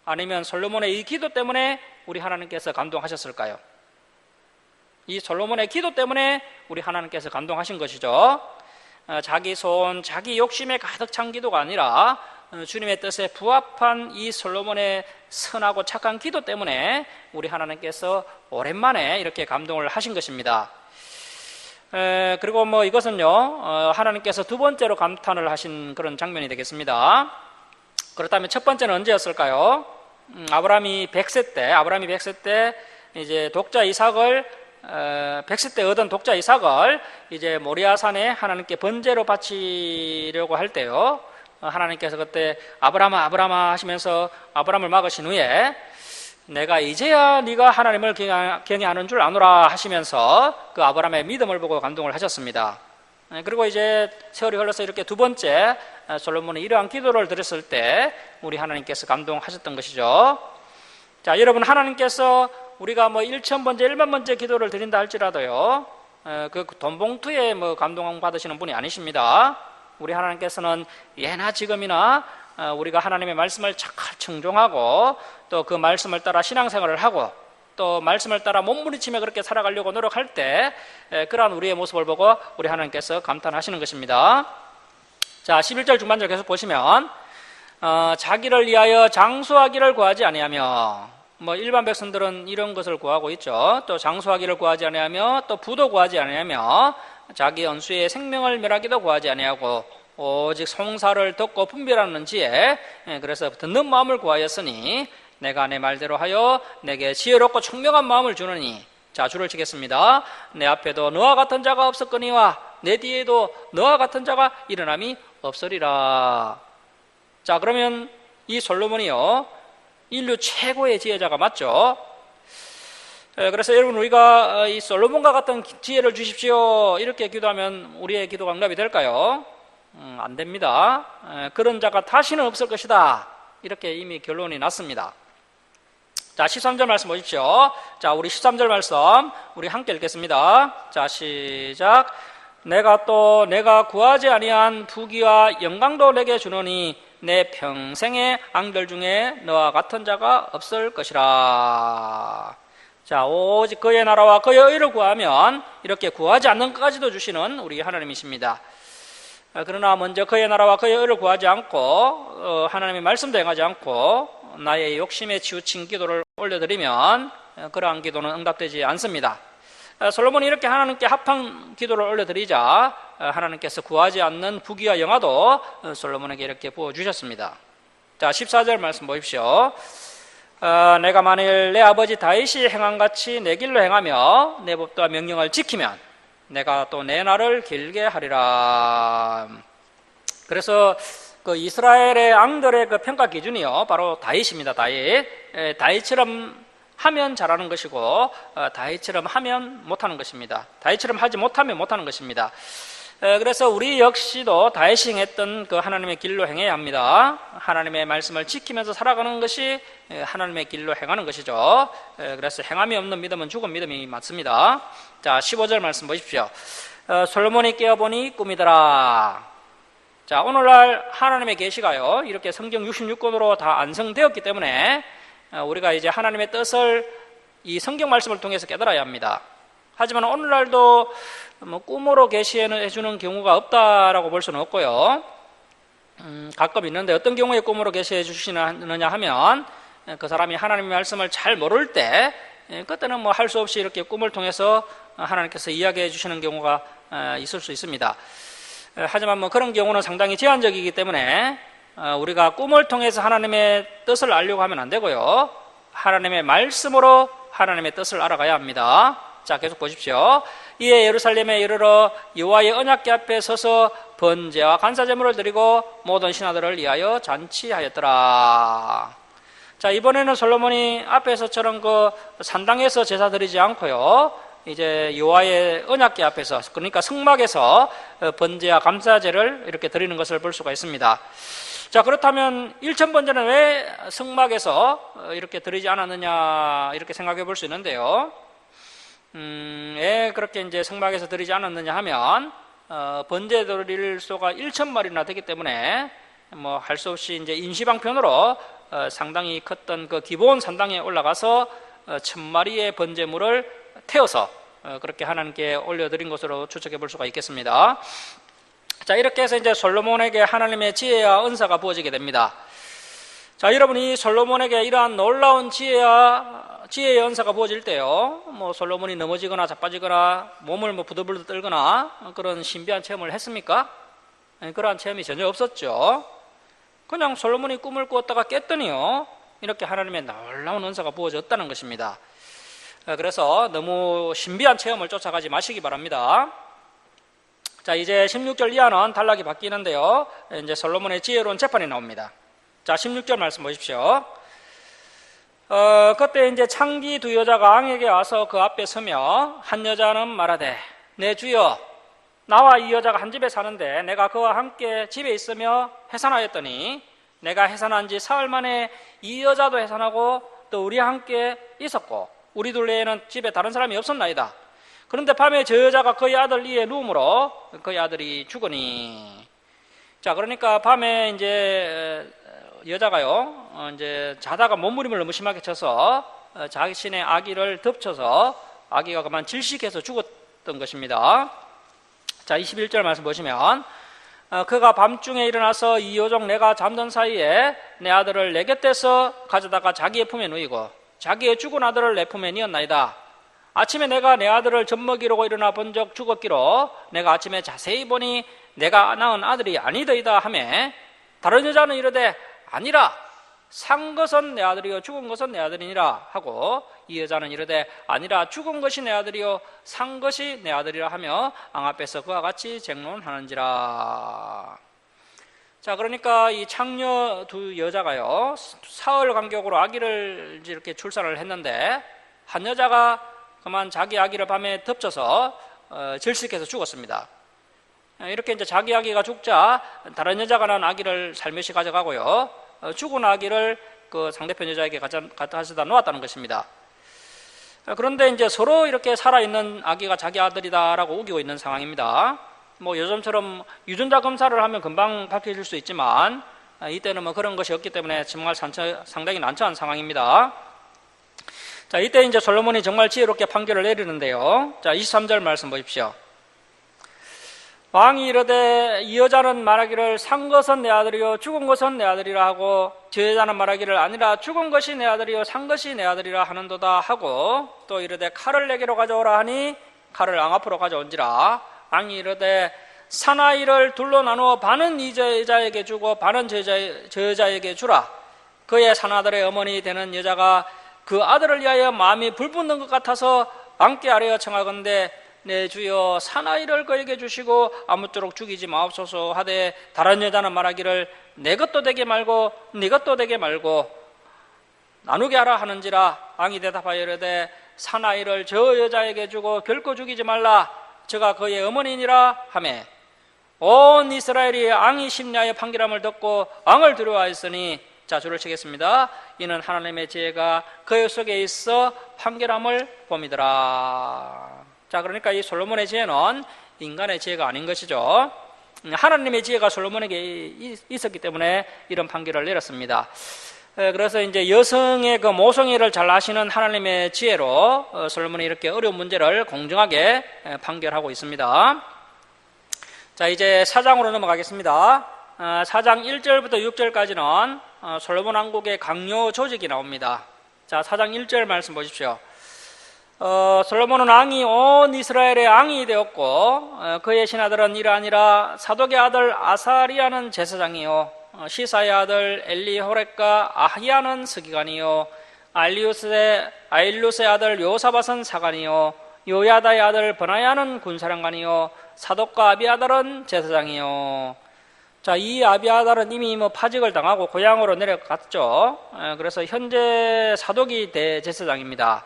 아니면 솔로몬의 이 기도 때문에 우리 하나님께서 감동하셨을까요? 이 솔로몬의 기도 때문에 우리 하나님께서 감동하신 것이죠. 자기 소원, 자기 욕심에 가득 찬 기도가 아니라 주님의 뜻에 부합한 이 솔로몬의 선하고 착한 기도 때문에 우리 하나님께서 오랜만에 이렇게 감동을 하신 것입니다. 그리고 이것은요, 하나님께서 두 번째로 감탄을 하신 그런 장면이 되겠습니다. 그렇다면 첫 번째는 언제였을까요? 아브라함이 100세 때 이제 독자 이삭을 100세 때 얻은 독자 이삭을 이제 모리아산에 하나님께 번제로 바치려고 할 때요, 하나님께서 그때 아브라함아 하시면서 아브라함을 막으신 후에 내가 이제야 네가 하나님을 경외하는 줄 아노라 하시면서 그 아브라함의 믿음을 보고 감동을 하셨습니다. 그리고 이제 세월이 흘러서 이렇게 두 번째 솔로몬이 이러한 기도를 드렸을 때 우리 하나님께서 감동하셨던 것이죠. 자, 여러분, 하나님께서 우리가 1,000번째, 1만번째 기도를 드린다 할지라도요, 그 돈봉투에 감동 받으시는 분이 아니십니다. 우리 하나님께서는 예나 지금이나 우리가 하나님의 말씀을 잘 청종하고 또 그 말씀을 따라 신앙생활을 하고 또 말씀을 따라 몸부림치며 그렇게 살아가려고 노력할 때 그러한 우리의 모습을 보고 우리 하나님께서 감탄하시는 것입니다. 자, 11절 중반절 계속 보시면 자기를 위하여 장수하기를 구하지 아니하며, 뭐 일반 백성들은 이런 것을 구하고 있죠. 또 장수하기를 구하지 아니하며, 또 부도 구하지 아니하며, 자기 원수의 생명을 멸하기도 구하지 아니하고, 오직 송사를 듣고 분별하는 지혜, 그래서 듣는 마음을 구하였으니 내가 내 말대로 하여 내게 지혜롭고 총명한 마음을 주느니. 자, 줄을 치겠습니다. 내 앞에도 너와 같은 자가 없었거니와 내 뒤에도 너와 같은 자가 일어남이 없으리라. 자, 그러면 이 솔로몬이요, 인류 최고의 지혜자가 맞죠? 그래서 여러분, 우리가 이 솔로몬과 같은 지혜를 주십시오 이렇게 기도하면 우리의 기도가 응답이 될까요? 안 됩니다. 그런 자가 다시는 없을 것이다, 이렇게 이미 결론이 났습니다. 자, 13절 말씀 보십시오. 자, 우리 13절 말씀 우리 함께 읽겠습니다. 자, 시작. 내가 구하지 아니한 부귀와 영광도 내게 주노니 내 평생의 앙들 중에 너와 같은 자가 없을 것이라. 자, 오직 그의 나라와 그의 의를 구하면 이렇게 구하지 않는 것까지도 주시는 우리 하나님이십니다. 그러나 먼저 그의 나라와 그의 의를 구하지 않고 하나님의 말씀도 행하지 않고 나의 욕심에 치우친 기도를 올려드리면 그러한 기도는 응답되지 않습니다. 솔로몬이 이렇게 하나님께 합한 기도를 올려드리자 하나님께서 구하지 않는 부귀와 영화도 솔로몬에게 이렇게 부어주셨습니다. 자, 14절 말씀 보십시오. 내가 만일 내 아버지 다윗이 행한같이 내 길로 행하며 내 법도와 명령을 지키면 내가 또 내 날을 길게 하리라. 그래서 그 이스라엘의 앙들의 그 평가 기준이요, 바로 다윗입니다. 다윗처럼 하면 잘하는 것이고 다윗처럼 하면 못하는 것입니다. 다윗처럼 하지 못하면 못하는 것입니다. 그래서 우리 역시도 다윗이 행했던 그 하나님의 길로 행해야 합니다. 하나님의 말씀을 지키면서 살아가는 것이 하나님의 길로 행하는 것이죠. 그래서 행함이 없는 믿음은 죽은 믿음이 맞습니다. 자, 15절 말씀 보십시오. 솔로몬이 깨어보니 꿈이더라. 자, 오늘날 하나님의 계시가요, 이렇게 성경 66권으로 다 완성되었기 때문에 우리가 이제 하나님의 뜻을 이 성경 말씀을 통해서 깨달아야 합니다. 하지만 오늘날도 뭐 꿈으로 계시해 주는 경우가 없다라고 볼 수는 없고요. 가끔 있는데 어떤 경우에 꿈으로 계시해 주시느냐 하면 그 사람이 하나님의 말씀을 잘 모를 때 그때는 뭐 할 수 없이 이렇게 꿈을 통해서 하나님께서 이야기해 주시는 경우가 있을 수 있습니다. 하지만 뭐 그런 경우는 상당히 제한적이기 때문에 우리가 꿈을 통해서 하나님의 뜻을 알려고 하면 안 되고요, 하나님의 말씀으로 하나님의 뜻을 알아가야 합니다. 자, 계속 보십시오. 이에 예루살렘에 이르러 여호와의 언약궤 앞에 서서 번제와 간사제물을 드리고 모든 신하들을 위하여 잔치하였더라. 자, 이번에는 솔로몬이 앞에서처럼 그 산당에서 제사 드리지 않고요, 이제 여호와의 언약궤 앞에서, 그러니까 성막에서 번제와 감사제를 이렇게 드리는 것을 볼 수가 있습니다. 자, 그렇다면 일천번제는 왜 성막에서 이렇게 드리지 않았느냐, 이렇게 생각해 볼 수 있는데요. 왜 그렇게 이제 성막에서 드리지 않았느냐 하면 번제 드릴 수가 1,000마리나 되기 때문에 뭐 할 수 없이 이제 임시방편으로 상당히 컸던 그 기본 산당에 올라가서 1,000마리의 번제물을 태워서 그렇게 하나님께 올려드린 것으로 추측해 볼 수가 있겠습니다. 자, 이렇게 해서 이제 솔로몬에게 하나님의 지혜와 은사가 부어지게 됩니다. 자, 여러분, 이 솔로몬에게 이러한 놀라운 지혜의 은사가 부어질 때요, 뭐 솔로몬이 넘어지거나 자빠지거나 몸을 뭐 부들부들 떨거나 그런 신비한 체험을 했습니까? 그러한 체험이 전혀 없었죠. 그냥 솔로몬이 꿈을 꾸었다가 깼더니요, 이렇게 하나님의 놀라운 은사가 부어졌다는 것입니다. 그래서 너무 신비한 체험을 쫓아가지 마시기 바랍니다. 자, 이제 16절 이하는 단락이 바뀌는데요, 이제 솔로몬의 지혜로운 재판이 나옵니다. 자, 16절 말씀 보십시오. 그때 이제 창기 두 여자가 왕에게 와서 그 앞에 서며 한 여자는 말하되, 내 주여, 나와 이 여자가 한 집에 사는데 내가 그와 함께 집에 있으며 해산하였더니 내가 해산한 지 사흘 만에 이 여자도 해산하고 또 우리와 함께 있었고 우리 둘 외에는 집에 다른 사람이 없었나이다. 그런데 밤에 저 여자가 그의 아들 이에 누움으로 그의 아들이 죽으니. 자, 그러니까 밤에 이제 여자가요, 이제 자다가 몸부림을 너무 심하게 쳐서 자신의 아기를 덮쳐서 아기가 그만 질식해서 죽었던 것입니다. 자, 21절 말씀 보시면 그가 밤중에 일어나서 이 여종 내가 잠든 사이에 내 아들을 내 곁에서 가져다가 자기의 품에 누이고 자기의 죽은 아들을 내 품에 니었나이다. 아침에 내가 내 아들을 젖먹이려고 일어나 본 적 죽었기로 내가 아침에 자세히 보니 내가 낳은 아들이 아니더이다 하며 다른 여자는 이르되 아니라 산 것은 내 아들이요 죽은 것은 내 아들이니라 하고 이 여자는 이르되 아니라 죽은 것이 내 아들이요 산 것이 내 아들이라 하며 앙 앞에서 그와 같이 쟁론하는지라. 자, 그러니까 이 창녀 두 여자가요 사흘 간격으로 아기를 이렇게 출산을 했는데 한 여자가 그만 자기 아기를 밤에 덮쳐서 질식해서 죽었습니다. 이렇게 이제 자기 아기가 죽자 다른 여자가 낳은 아기를 살며시 가져가고요 죽은 아기를 그 상대편 여자에게 가져다 놓았다는 것입니다. 그런데 이제 서로 이렇게 살아있는 아기가 자기 아들이다라고 우기고 있는 상황입니다. 뭐 요즘처럼 유전자 검사를 하면 금방 밝혀질 수 있지만 이때는 뭐 그런 것이 없기 때문에 정말 상당히 난처한 상황입니다. 자, 이때 이제 솔로몬이 정말 지혜롭게 판결을 내리는데요. 자, 23절 말씀 보십시오. 왕이 이르되 이 여자는 말하기를 산 것은 내 아들이요 죽은 것은 내 아들이라 하고 저 여자는 말하기를 아니라 죽은 것이 내 아들이요 산 것이 내 아들이라 하는도다 하고 또 이르되 칼을 내게로 가져오라 하니 칼을 왕 앞으로 가져온지라. 왕이 이르되 사나이를 둘로 나누어 반은 이 여자에게 주고 반은 저 여자에게 주라. 그의 사나들의 어머니 되는 여자가 그 아들을 위하여 마음이 불붙는 것 같아서 왕께 아뢰어 청하건대 내 주여 사나이를 그에게 주시고 아무쪼록 죽이지 마옵소서 하되 다른 여자는 말하기를 내 것도 되게 말고 네 것도 되게 말고 나누게 하라 하는지라. 왕이 대답하여 이르되 사나이를 저 여자에게 주고 결코 죽이지 말라. 저가 그의 어머니니라 하매 온 이스라엘이 왕이 심야의 판결함을 듣고 왕을 두려워하였으니 자, 줄을 치겠습니다. 이는 하나님의 지혜가 그 속에 있어 판결함을 봄이더라. 자, 그러니까 이 솔로몬의 지혜는 인간의 지혜가 아닌 것이죠. 하나님의 지혜가 솔로몬에게 있었기 때문에 이런 판결을 내렸습니다. 그래서 이제 여성의 그 모성애를 잘 아시는 하나님의 지혜로 솔로몬이 이렇게 어려운 문제를 공정하게 판결하고 있습니다. 자, 이제 4장으로 넘어가겠습니다. 4장 1절부터 6절까지는 솔로몬 왕국의 강요 조직이 나옵니다. 자, 4장 1절 말씀 보십시오. 솔로몬은 왕이 온 이스라엘의 왕이 되었고 그의 신하들은 이러하니라. 사독의 아들 아사리아는 제사장이요 시사의 아들 엘리호렉과 아히야는 서기관이요 아일루스의 아들 요사밧은 사관이요 요야다의 아들 버나야는 군사령관이요 사독과 아비아달은 제사장이요. 자, 이 아비아달은 이미 파직을 당하고 고향으로 내려갔죠. 그래서 현재 사독이 대제사장입니다.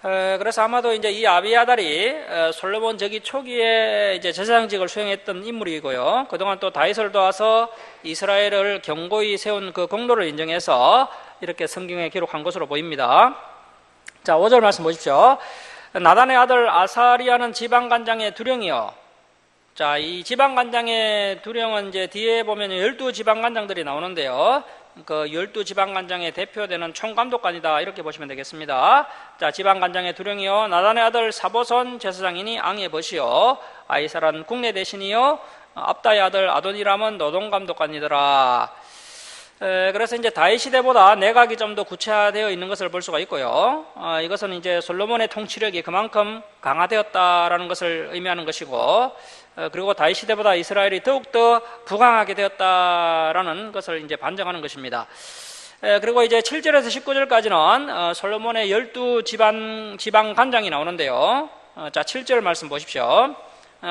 그래서 아마도 이제 이 아비아달이 솔로몬 저기 초기에 이제 제사장직을 수행했던 인물이고요. 그동안 또 다윗을 도와서 이스라엘을 견고히 세운 그 공로를 인정해서 이렇게 성경에 기록한 것으로 보입니다. 자, 5절 말씀 보십시오. 나단의 아들 아사리아는 지방간장의 두령이요. 자, 이 지방간장의 두령은 이제 뒤에 보면 12지방간장들이 나오는데요. 그 12지방간장의 대표되는 총감독관이다 이렇게 보시면 되겠습니다. 자, 지방간장의 두령이요 나단의 아들 사보선 제사장이니 앙의 벗이요 아이사란 국내 대신이요 압다의 아들 아도니람은 노동감독관이더라. 그래서 이제 다윗 시대보다 내각이 좀 더 구체화되어 있는 것을 볼 수가 있고요. 이것은 이제 솔로몬의 통치력이 그만큼 강화되었다라는 것을 의미하는 것이고, 그리고 다윗 시대보다 이스라엘이 더욱더 부강하게 되었다라는 것을 이제 반증하는 것입니다. 그리고 이제 7절에서 19절까지는 솔로몬의 12지방 관장이 나오는데요. 자, 7절 말씀 보십시오.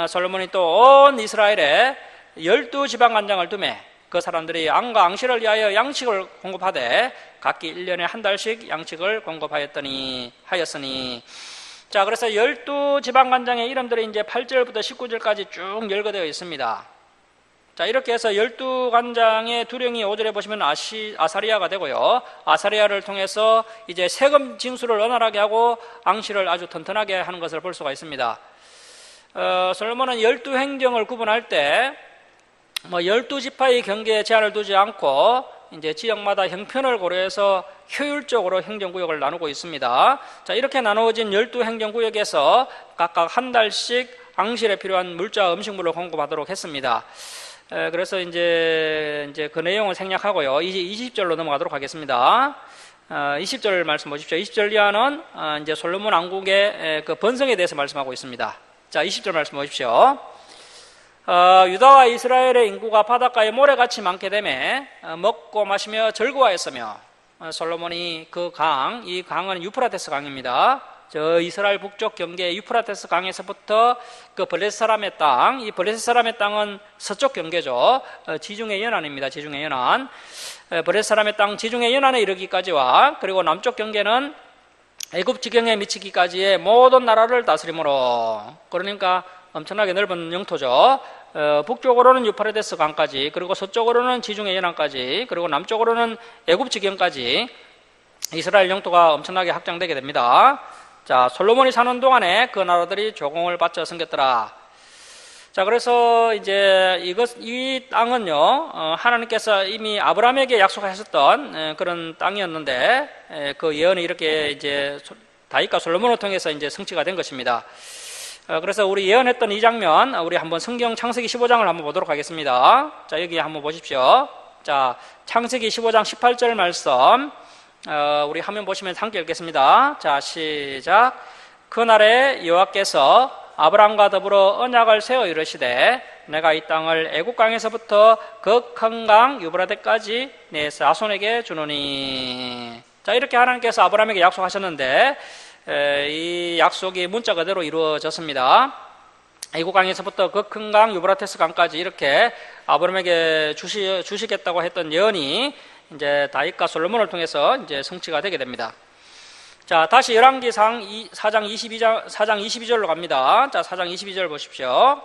솔로몬이 또 온 이스라엘에 12지방 관장을 두매 그 사람들이 앙과 앙실을 위하여 양식을 공급하되 각기 1년에 한 달씩 양식을 공급하였으니. 자, 그래서 12지방관장의 이름들이 이제 8절부터 19절까지 쭉 열거되어 있습니다. 자, 이렇게 해서 12관장의 두령이 5절에 보시면 아사리아가 되고요. 아사리아를 통해서 이제 세금 징수를 원활하게 하고 앙실을 아주 튼튼하게 하는 것을 볼 수가 있습니다. 솔로몬은 12행정을 구분할 때 12지파의 경계에 제한을 두지 않고 이제 지역마다 형편을 고려해서 효율적으로 행정구역을 나누고 있습니다. 자, 이렇게 나누어진 12행정구역에서 각각 한 달씩 앙실에 필요한 물자 음식물을 공급하도록 했습니다. 그래서 이제 그 내용을 생략하고요. 이제 20절로 넘어가도록 하겠습니다. 20절 말씀 보십시오. 20절 이하는 이제 솔로몬 왕국의 그 번성에 대해서 말씀하고 있습니다. 자, 20절 말씀 보십시오. 유다와 이스라엘의 인구가 바닷가에 모래같이 많게 되매 먹고 마시며 즐거워했으며, 솔로몬이 이 강은 유프라테스 강입니다. 저 이스라엘 북쪽 경계 유프라테스 강에서부터 그 블레셋 사람의 땅, 이 블레셋 사람의 땅은 서쪽 경계죠. 지중해 연안입니다. 지중해 연안. 블레셋 사람의 땅 지중해 연안에 이르기까지와, 그리고 남쪽 경계는 애굽 지경에 미치기까지의 모든 나라를 다스림으로, 그러니까 엄청나게 넓은 영토죠. 북쪽으로는 유프라테스 강까지, 그리고 서쪽으로는 지중해 연안까지, 그리고 남쪽으로는 애굽 지경까지 이스라엘 영토가 엄청나게 확장되게 됩니다. 자, 솔로몬이 사는 동안에 그 나라들이 조공을 바쳐 섬겼더라. 자, 그래서 이제 이 땅은요, 하나님께서 이미 아브라함에게 약속하셨던 그런 땅이었는데, 그 예언이 이렇게 이제 다윗과 솔로몬을 통해서 이제 성취가 된 것입니다. 그래서 우리 예언했던 이 장면, 우리 한번 성경 창세기 15장을 한번 보도록 하겠습니다. 자, 여기 한번 보십시오. 자, 창세기 15장 18절 말씀, 우리 화면 보시면 함께 읽겠습니다. 자, 시작. 그날에 여호와께서 아브람과 더불어 언약을 세워 이르시되, 내가 이 땅을 애굽 강에서부터 그 큰 강 유브라데까지 내 자손에게 주노니. 자, 이렇게 하나님께서 아브람에게 약속하셨는데, 이 약속이 문자 그대로 이루어졌습니다. 애굽 강에서부터 그 큰 강 유브라테스 강까지 이렇게 아브람에게 주시겠다고 했던 예언이 이제 다윗과 솔로몬을 통해서 이제 성취가 되게 됩니다. 자, 다시 열왕기상 4장 22절로 갑니다. 자, 4장 22절 보십시오.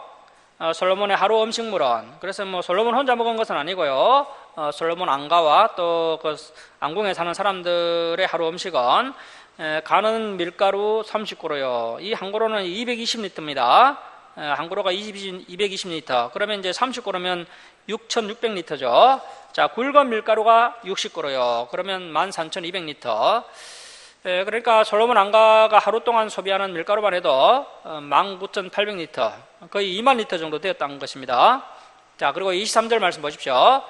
솔로몬의 하루 음식물은, 그래서 뭐 솔로몬 혼자 먹은 것은 아니고요. 솔로몬 왕가와 또 그 왕궁에 사는 사람들의 하루 음식은 가는 밀가루 30고로요. 이 한 고로는 220리터입니다. 한 고로가 220리터. 그러면 이제 30고로면 6,600리터죠. 자, 굵은 밀가루가 60고로요. 그러면 13,200리터. 그러니까 솔로몬 왕가가 하루 동안 소비하는 밀가루만 해도 19,800리터, 거의 2만 리터 정도 되었다는 것입니다. 자, 그리고 23절 말씀 보십시오.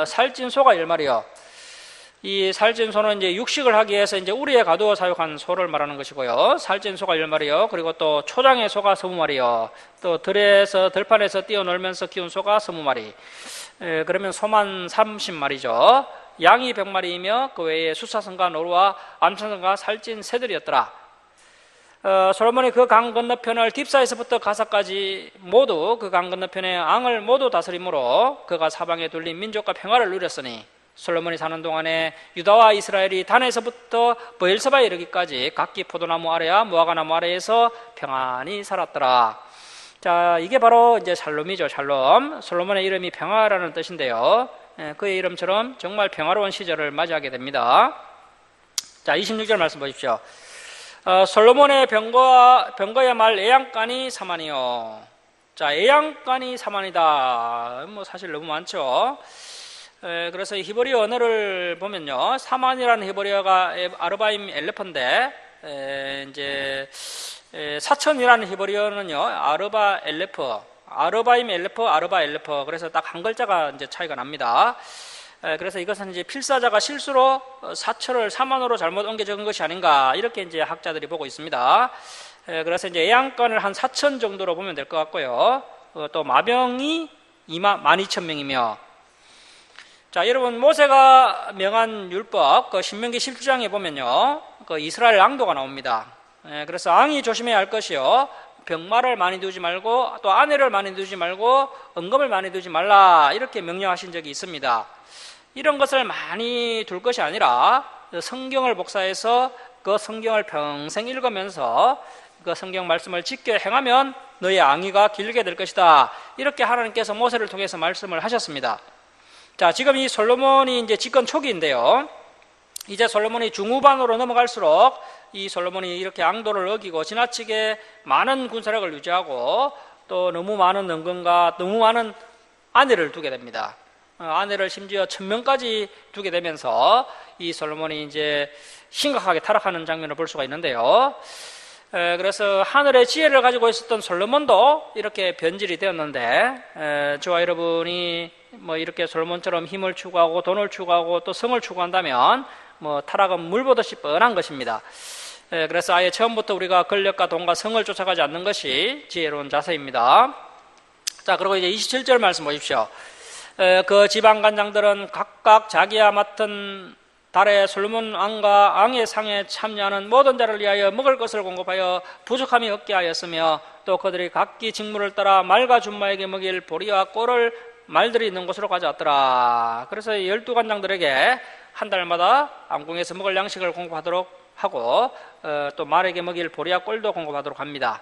살찐 소가 10마리요. 이 살찐 소는 이제 육식을 하기 위해서 이제 우리에 가두어 사육한 소를 말하는 것이고요. 살찐 소가 10마리요. 그리고 또 초장의 소가 20마리요. 또 들판에서 뛰어놀면서 키운 소가 20마리. 그러면 소만 30마리죠. 양이 100마리이며 그 외에 수사선과 노루와 암사선과 살찐 새들이었더라. 솔로몬이 그 강 건너편을 딥사에서부터 가사까지 모두 그 강 건너편의 앙을 모두 다스림으로 그가 사방에 둘린 민족과 평화를 누렸으니, 솔로몬이 사는 동안에 유다와 이스라엘이 단에서부터 브엘세바에 이르기까지 각기 포도나무 아래와 무화과나무 아래에서 평안히 살았더라. 자, 이게 바로 이제 샬롬이죠. 샬롬. 솔로몬의 이름이 평화라는 뜻인데요. 그의 이름처럼 정말 평화로운 시절을 맞이하게 됩니다. 자, 26절 말씀 보십시오. 솔로몬의 병거의 말 애양간이 4만이요. 자, 애양간이 4만이다. 뭐 사실 너무 많죠. 그래서 히브리어 언어를 보면요, 4만이라는 히브리어가 아르바임 엘레프인데, 이제 사천이라는 히브리어는요, 아르바 엘레프, 아르바임 엘레프, 아르바 엘레프. 그래서 딱 한 글자가 이제 차이가 납니다. 그래서 이것은 이제 필사자가 실수로 사천을 4만으로 잘못 옮겨 적은 것이 아닌가, 이렇게 이제 학자들이 보고 있습니다. 그래서 이제 애양간을 한 4천 정도로 보면 될 것 같고요. 또 마병이 12,000명이며, 자, 여러분, 모세가 명한 율법, 그 신명기 17장에 보면요, 그 이스라엘 앙도가 나옵니다. 그래서 앙이 조심해야 할 것이요, 병마를 많이 두지 말고, 또 아내를 많이 두지 말고, 은금을 많이 두지 말라, 이렇게 명령하신 적이 있습니다. 이런 것을 많이 둘 것이 아니라 성경을 복사해서 그 성경을 평생 읽으면서 그 성경 말씀을 지켜 행하면 너의 앙의가 길게 될 것이다, 이렇게 하나님께서 모세를 통해서 말씀을 하셨습니다. 자, 지금 이 솔로몬이 이제 집권 초기인데요, 이제 솔로몬이 중후반으로 넘어갈수록 이 솔로몬이 이렇게 앙도를 어기고 지나치게 많은 군사력을 유지하고 또 너무 많은 은금과 너무 많은 아내를 두게 됩니다. 아내를 심지어 1000명까지 두게 되면서 이 솔로몬이 이제 심각하게 타락하는 장면을 볼 수가 있는데요. 그래서 하늘의 지혜를 가지고 있었던 솔로몬도 이렇게 변질이 되었는데, 저와 여러분이 뭐 이렇게 솔로몬처럼 힘을 추구하고 돈을 추구하고 또 성을 추구한다면 뭐 타락은 물 보듯이 뻔한 것입니다. 그래서 아예 처음부터 우리가 권력과 돈과 성을 쫓아가지 않는 것이 지혜로운 자세입니다. 자, 그리고 이제 27절 말씀 보십시오. 그 지방관장들은 각각 자기야 맡은 달에 솔로몬 왕과 왕의 상에 참여하는 모든 자를 위하여 먹을 것을 공급하여 부족함이 없게 하였으며, 또 그들이 각기 직무를 따라 말과 준마에게 먹일 보리와 꼴을 말들이 있는 곳으로 가져왔더라. 그래서 12관장들에게 한 달마다 왕궁에서 먹을 양식을 공급하도록 하고, 또 말에게 먹일 보리와 꼴도 공급하도록 합니다.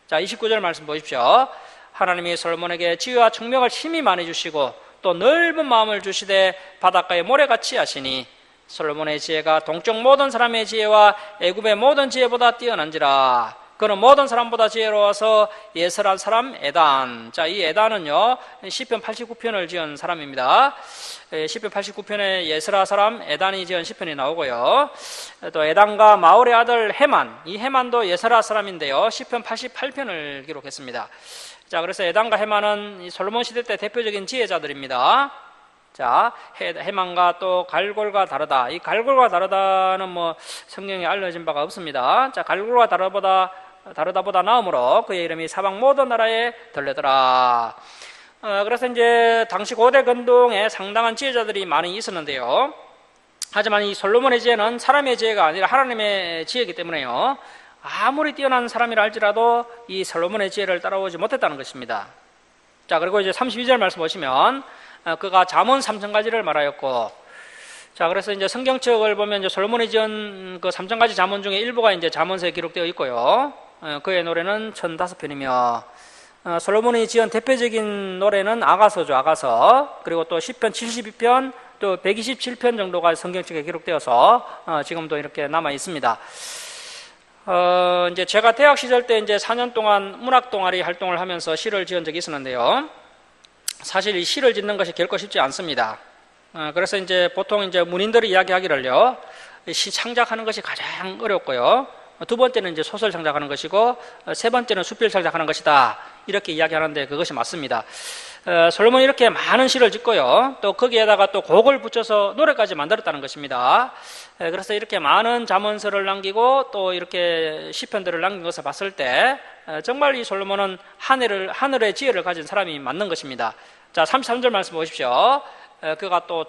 자, 29절 말씀 보십시오. 하나님이 솔로몬에게 지혜와 총명을 심히 많이 주시고 또 넓은 마음을 주시되 바닷가의 모래같이 하시니, 솔로몬의 지혜가 동쪽 모든 사람의 지혜와 애굽의 모든 지혜보다 뛰어난지라. 그는 모든 사람보다 지혜로워서 예설한 사람 에단. 자, 이 에단은요, 시편 89편을 지은 사람입니다. 시편 89편에 예설한 사람 에단이 지은 시편이 나오고요. 또 에단과 마올의 아들 헤만, 이 헤만도 예설한 사람인데요, 시편 88편을 기록했습니다. 자, 그래서 에단과 헤만은 솔로몬 시대 때 대표적인 지혜자들입니다. 자, 헤만과 또 갈골과 다르다. 이 갈골과 다르다는 뭐 성경에 알려진 바가 없습니다. 자, 갈골과 다르다보다 나음으로 그의 이름이 사방 모든 나라에 들리더라. 그래서 이제 당시 고대 근동에 상당한 지혜자들이 많이 있었는데요. 하지만 이 솔로몬의 지혜는 사람의 지혜가 아니라 하나님의 지혜이기 때문에요, 아무리 뛰어난 사람이라 할지라도 이 솔로몬의 지혜를 따라오지 못했다는 것입니다. 자, 그리고 이제 32절 말씀 보시면 그가 잠언 3000가지를 말하였고, 자, 그래서 이제 성경책을 보면 이제 솔로몬이 지은 그 3000가지 잠언 중에 일부가 이제 잠언서에 기록되어 있고요. 그의 노래는 1005편이며, 솔로몬이 지은 대표적인 노래는 아가서죠, 아가서. 그리고 또 시편 72편, 또 127편 정도가 성경책에 기록되어서 지금도 이렇게 남아 있습니다. 이제 제가 대학 시절 때 이제 4년 동안 문학 동아리 활동을 하면서 시를 지은 적이 있었는데요. 사실 이 시를 짓는 것이 결코 쉽지 않습니다. 그래서 이제 보통 이제 문인들이 이야기하기를요, 시 창작하는 것이 가장 어렵고요, 두 번째는 이제 소설 창작하는 것이고, 세 번째는 수필 창작하는 것이다, 이렇게 이야기하는데 그것이 맞습니다. 솔로몬이 이렇게 많은 시를 짓고요, 또 거기에다가 또 곡을 붙여서 노래까지 만들었다는 것입니다. 그래서 이렇게 많은 잠언서를 남기고 또 이렇게 시편들을 남긴 것을 봤을 때 정말 이 솔로몬은 하늘의 지혜를 가진 사람이 맞는 것입니다. 자, 33절 말씀 보십시오. 그가 또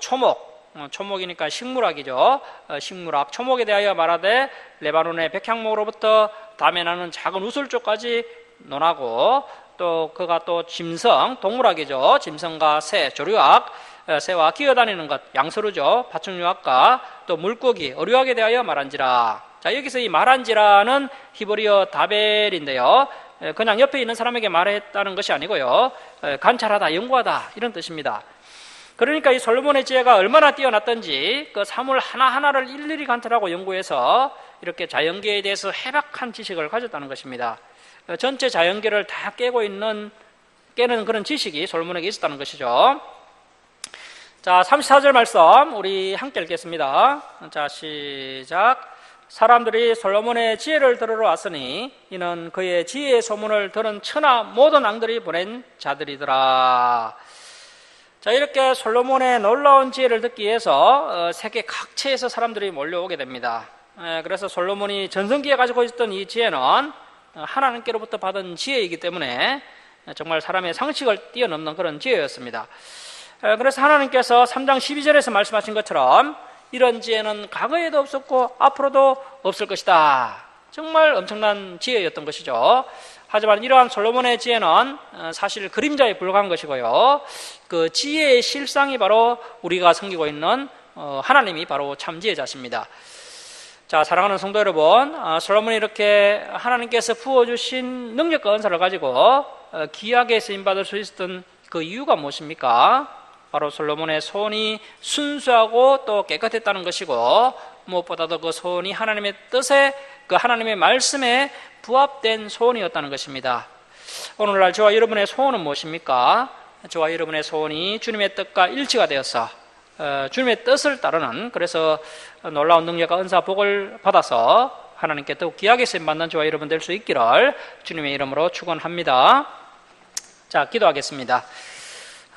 초목이니까 식물학이죠. 식물학, 초목에 대하여 말하되 레바논의 백향목으로부터 담에 나는 작은 우슬초까지 논하고, 또 그가 또 짐승, 동물학이죠. 짐승과 새, 조류학, 새와 기어다니는 것, 양서류죠. 파충류학과 또 물고기, 어류학에 대하여 말한지라. 자, 여기서 이 말한지라는 히브리어 다벨인데요, 그냥 옆에 있는 사람에게 말했다는 것이 아니고요, 관찰하다, 연구하다, 이런 뜻입니다. 그러니까 이 솔로몬의 지혜가 얼마나 뛰어났던지 그 사물 하나하나를 일일이 관찰하고 연구해서 이렇게 자연계에 대해서 해박한 지식을 가졌다는 것입니다. 전체 자연계를 다 깨는 그런 지식이 솔로몬에게 있었다는 것이죠. 자, 34절 말씀 우리 함께 읽겠습니다. 자, 시작. 사람들이 솔로몬의 지혜를 들으러 왔으니 이는 그의 지혜의 소문을 들은 천하 모든 왕들이 보낸 자들이더라. 자, 이렇게 솔로몬의 놀라운 지혜를 듣기 위해서 세계 각지에서 사람들이 몰려오게 됩니다. 그래서 솔로몬이 전성기에 가지고 있었던 이 지혜는 하나님께로부터 받은 지혜이기 때문에 정말 사람의 상식을 뛰어넘는 그런 지혜였습니다. 그래서 하나님께서 3장 12절에서 말씀하신 것처럼 이런 지혜는 과거에도 없었고 앞으로도 없을 것이다. 정말 엄청난 지혜였던 것이죠. 하지만 이러한 솔로몬의 지혜는 사실 그림자에 불과한 것이고요, 그 지혜의 실상이 바로 우리가 섬기고 있는 하나님이 바로 참 지혜자십니다. 자, 사랑하는 성도 여러분, 솔로몬이 이렇게 하나님께서 부어주신 능력과 은사를 가지고 귀하게 쓰임받을 수 있었던 그 이유가 무엇입니까? 바로 솔로몬의 소원이 순수하고 또 깨끗했다는 것이고, 무엇보다도 그 소원이 하나님의 뜻에, 그 하나님의 말씀에 부합된 소원이었다는 것입니다. 오늘날 저와 여러분의 소원은 무엇입니까? 저와 여러분의 소원이 주님의 뜻과 일치가 되어서 주님의 뜻을 따르는, 그래서 놀라운 능력과 은사 복을 받아서 하나님께 더욱 귀하게 쓰임받는 저와 여러분 될 수 있기를 주님의 이름으로 축원합니다. 자, 기도하겠습니다.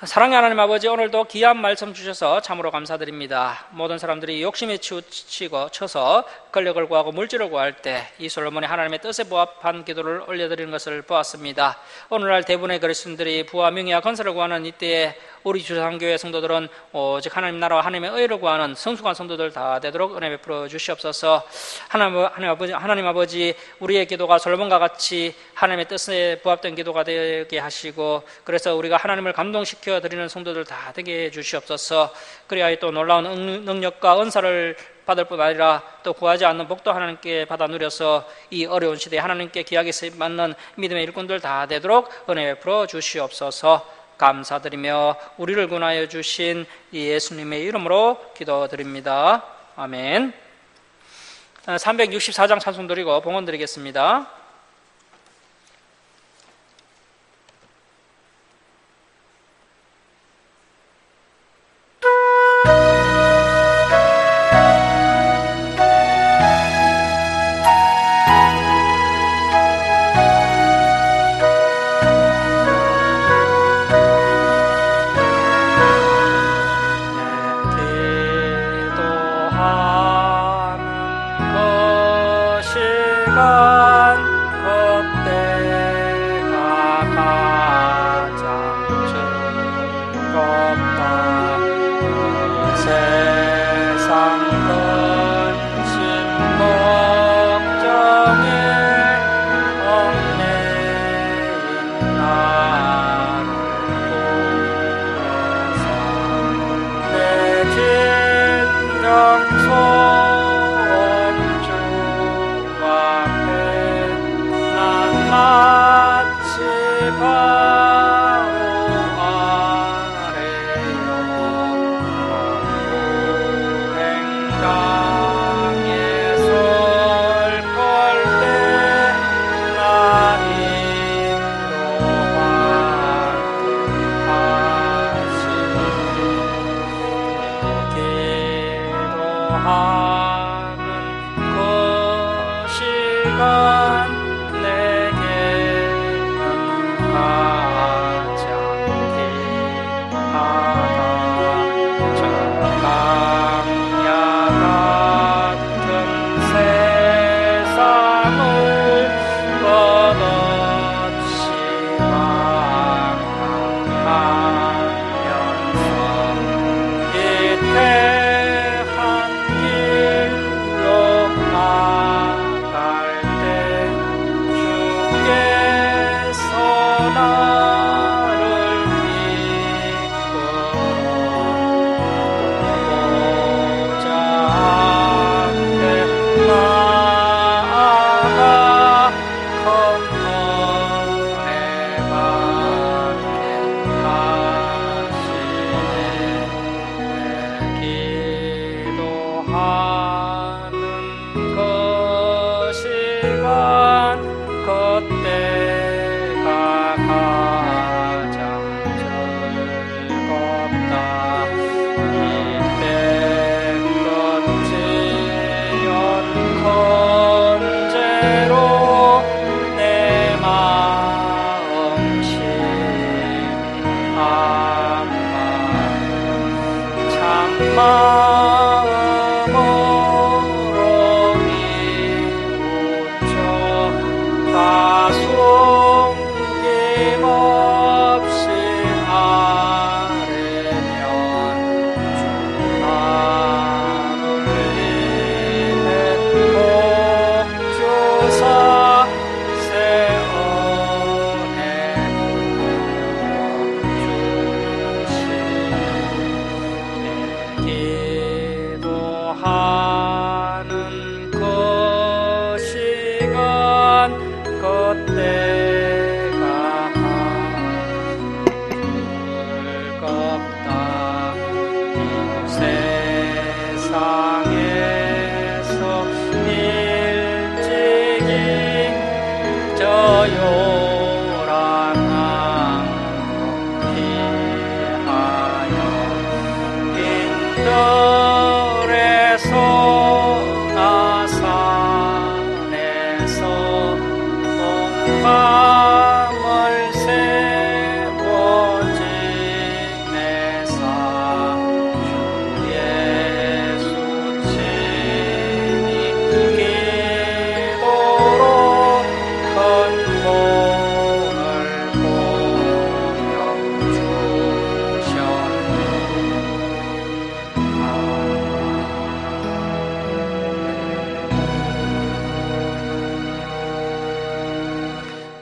사랑의 하나님 아버지, 오늘도 귀한 말씀 주셔서 참으로 감사드립니다. 모든 사람들이 욕심에 치우치고 쳐서 권력을 구하고 물질을 구할 때 이 솔로몬이 하나님의 뜻에 부합한 기도를 올려드리는 것을 보았습니다. 오늘날 대부분의 그리스도인들이 부와 명예와 건설을 구하는 이때에 우리 주상교회 성도들은 오직 하나님 나라와 하나님의 의를 구하는 성숙한 성도들 다 되도록 은혜 베풀어 주시옵소서. 하나님 아버지, 우리의 기도가 솔로몬과 같이 하나님의 뜻에 부합된 기도가 되게 하시고, 그래서 우리가 하나님을 감동시켜 드리는 성도들 다 되게 해 주시옵소서. 그래야 또 놀라운 능력과 은사를 받을 뿐 아니라 또 구하지 않는 복도 하나님께 받아 누려서 이 어려운 시대에 하나님께 귀하게 쓰임받는 믿음의 일꾼들 다 되도록 은혜 베풀어 주시옵소서. 감사드리며 우리를 구원하여 주신 예수님의 이름으로 기도드립니다. 아멘. 364장 찬송 드리고 봉헌 드리겠습니다. 주 앞에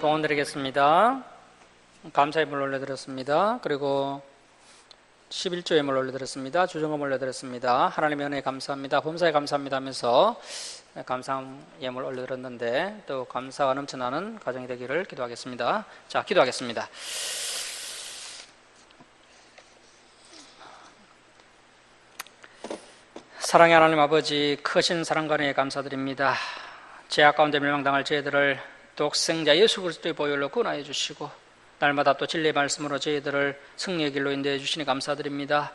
봉헌 드리겠습니다. 감사의 물 올려드렸습니다. 그리고 11조의 물 올려드렸습니다. 주정금 올려드렸습니다. 하나님의 은혜에 감사합니다. 범사에 감사합니다 하면서 감사의 물 올려드렸는데 또 감사가 넘쳐나는 가정이 되기를 기도하겠습니다. 자, 기도하겠습니다. 사랑의 하나님 아버지, 크신 사랑과 은혜에 감사드립니다. 죄악 가운데 멸망당할 저희들을 독생자 예수 그리스도의 보혈로 구원하여 주시고 날마다 또 진리의 말씀으로 저희들을 승리의 길로 인도해 주시니 감사드립니다.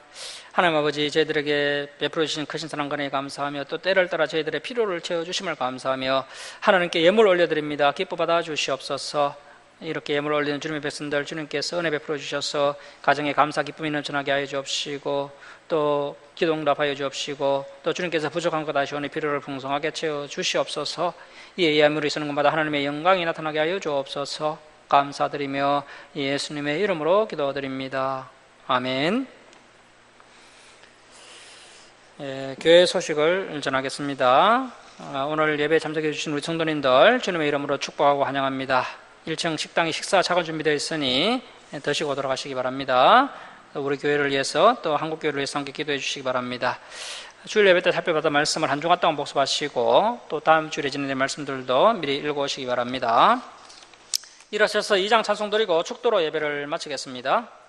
하나님 아버지, 저희들에게 베풀어 주신 크신 사랑과 은혜에 감사하며 또 때를 따라 저희들의 필요를 채워주심을 감사하며 하나님께 예물 올려드립니다. 기뻐 받아 주시옵소서. 이렇게 예물 올리는 주님의 백성들 주님께서 은혜 베풀어 주셔서 가정에 감사 기쁨이 넘쳐나게 하여 주옵시고 또 기도 응답하여 주옵시고 또 주님께서 부족한 것 아시오니 필요를 풍성하게 채워 주시옵소서. 이에 예물이 쓰는 것마다 하나님의 영광이 나타나게 하여 주옵소서. 감사드리며 예수님의 이름으로 기도드립니다. 아멘. 교회 소식을 전하겠습니다. 오늘 예배에 참석해 주신 우리 성도님들 주님의 이름으로 축복하고 환영합니다. 1층 식당에 식사 차가 준비되어 있으니 드시고 돌아가시기 바랍니다. 우리 교회를 위해서 또 한국교회를 위해서 함께 기도해 주시기 바랍니다. 주일 예배 때 살펴봤던 말씀을 한 주간 동안 복습하시고 또 다음 주일에 진행될 말씀들도 미리 읽어오시기 바랍니다. 일어서서 2장 찬송 드리고 축도로 예배를 마치겠습니다.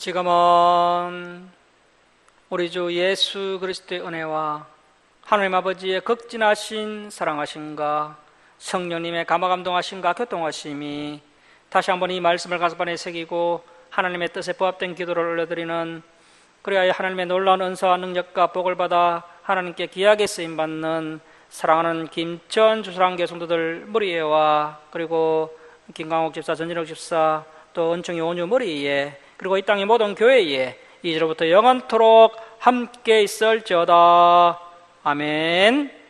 지금은 우리 주 예수 그리스도의 은혜와 하나님 아버지의 극진하신 사랑하심과 성령님의 감화감동하심과 교통하심이 다시 한번 이 말씀을 가슴안에 새기고 하나님의 뜻에 부합된 기도를 올려드리는 그리하여 하나님의 놀라운 은사와 능력과 복을 받아 하나님께 귀하게 쓰임받는 사랑하는 김천 주사랑교 성도들 머리에와 그리고 김강옥 집사, 전진욱 집사, 또 은총이 온유 머리에 그리고 이 땅의 모든 교회에 이제로부터 영원토록 함께 있을지어다. 아멘.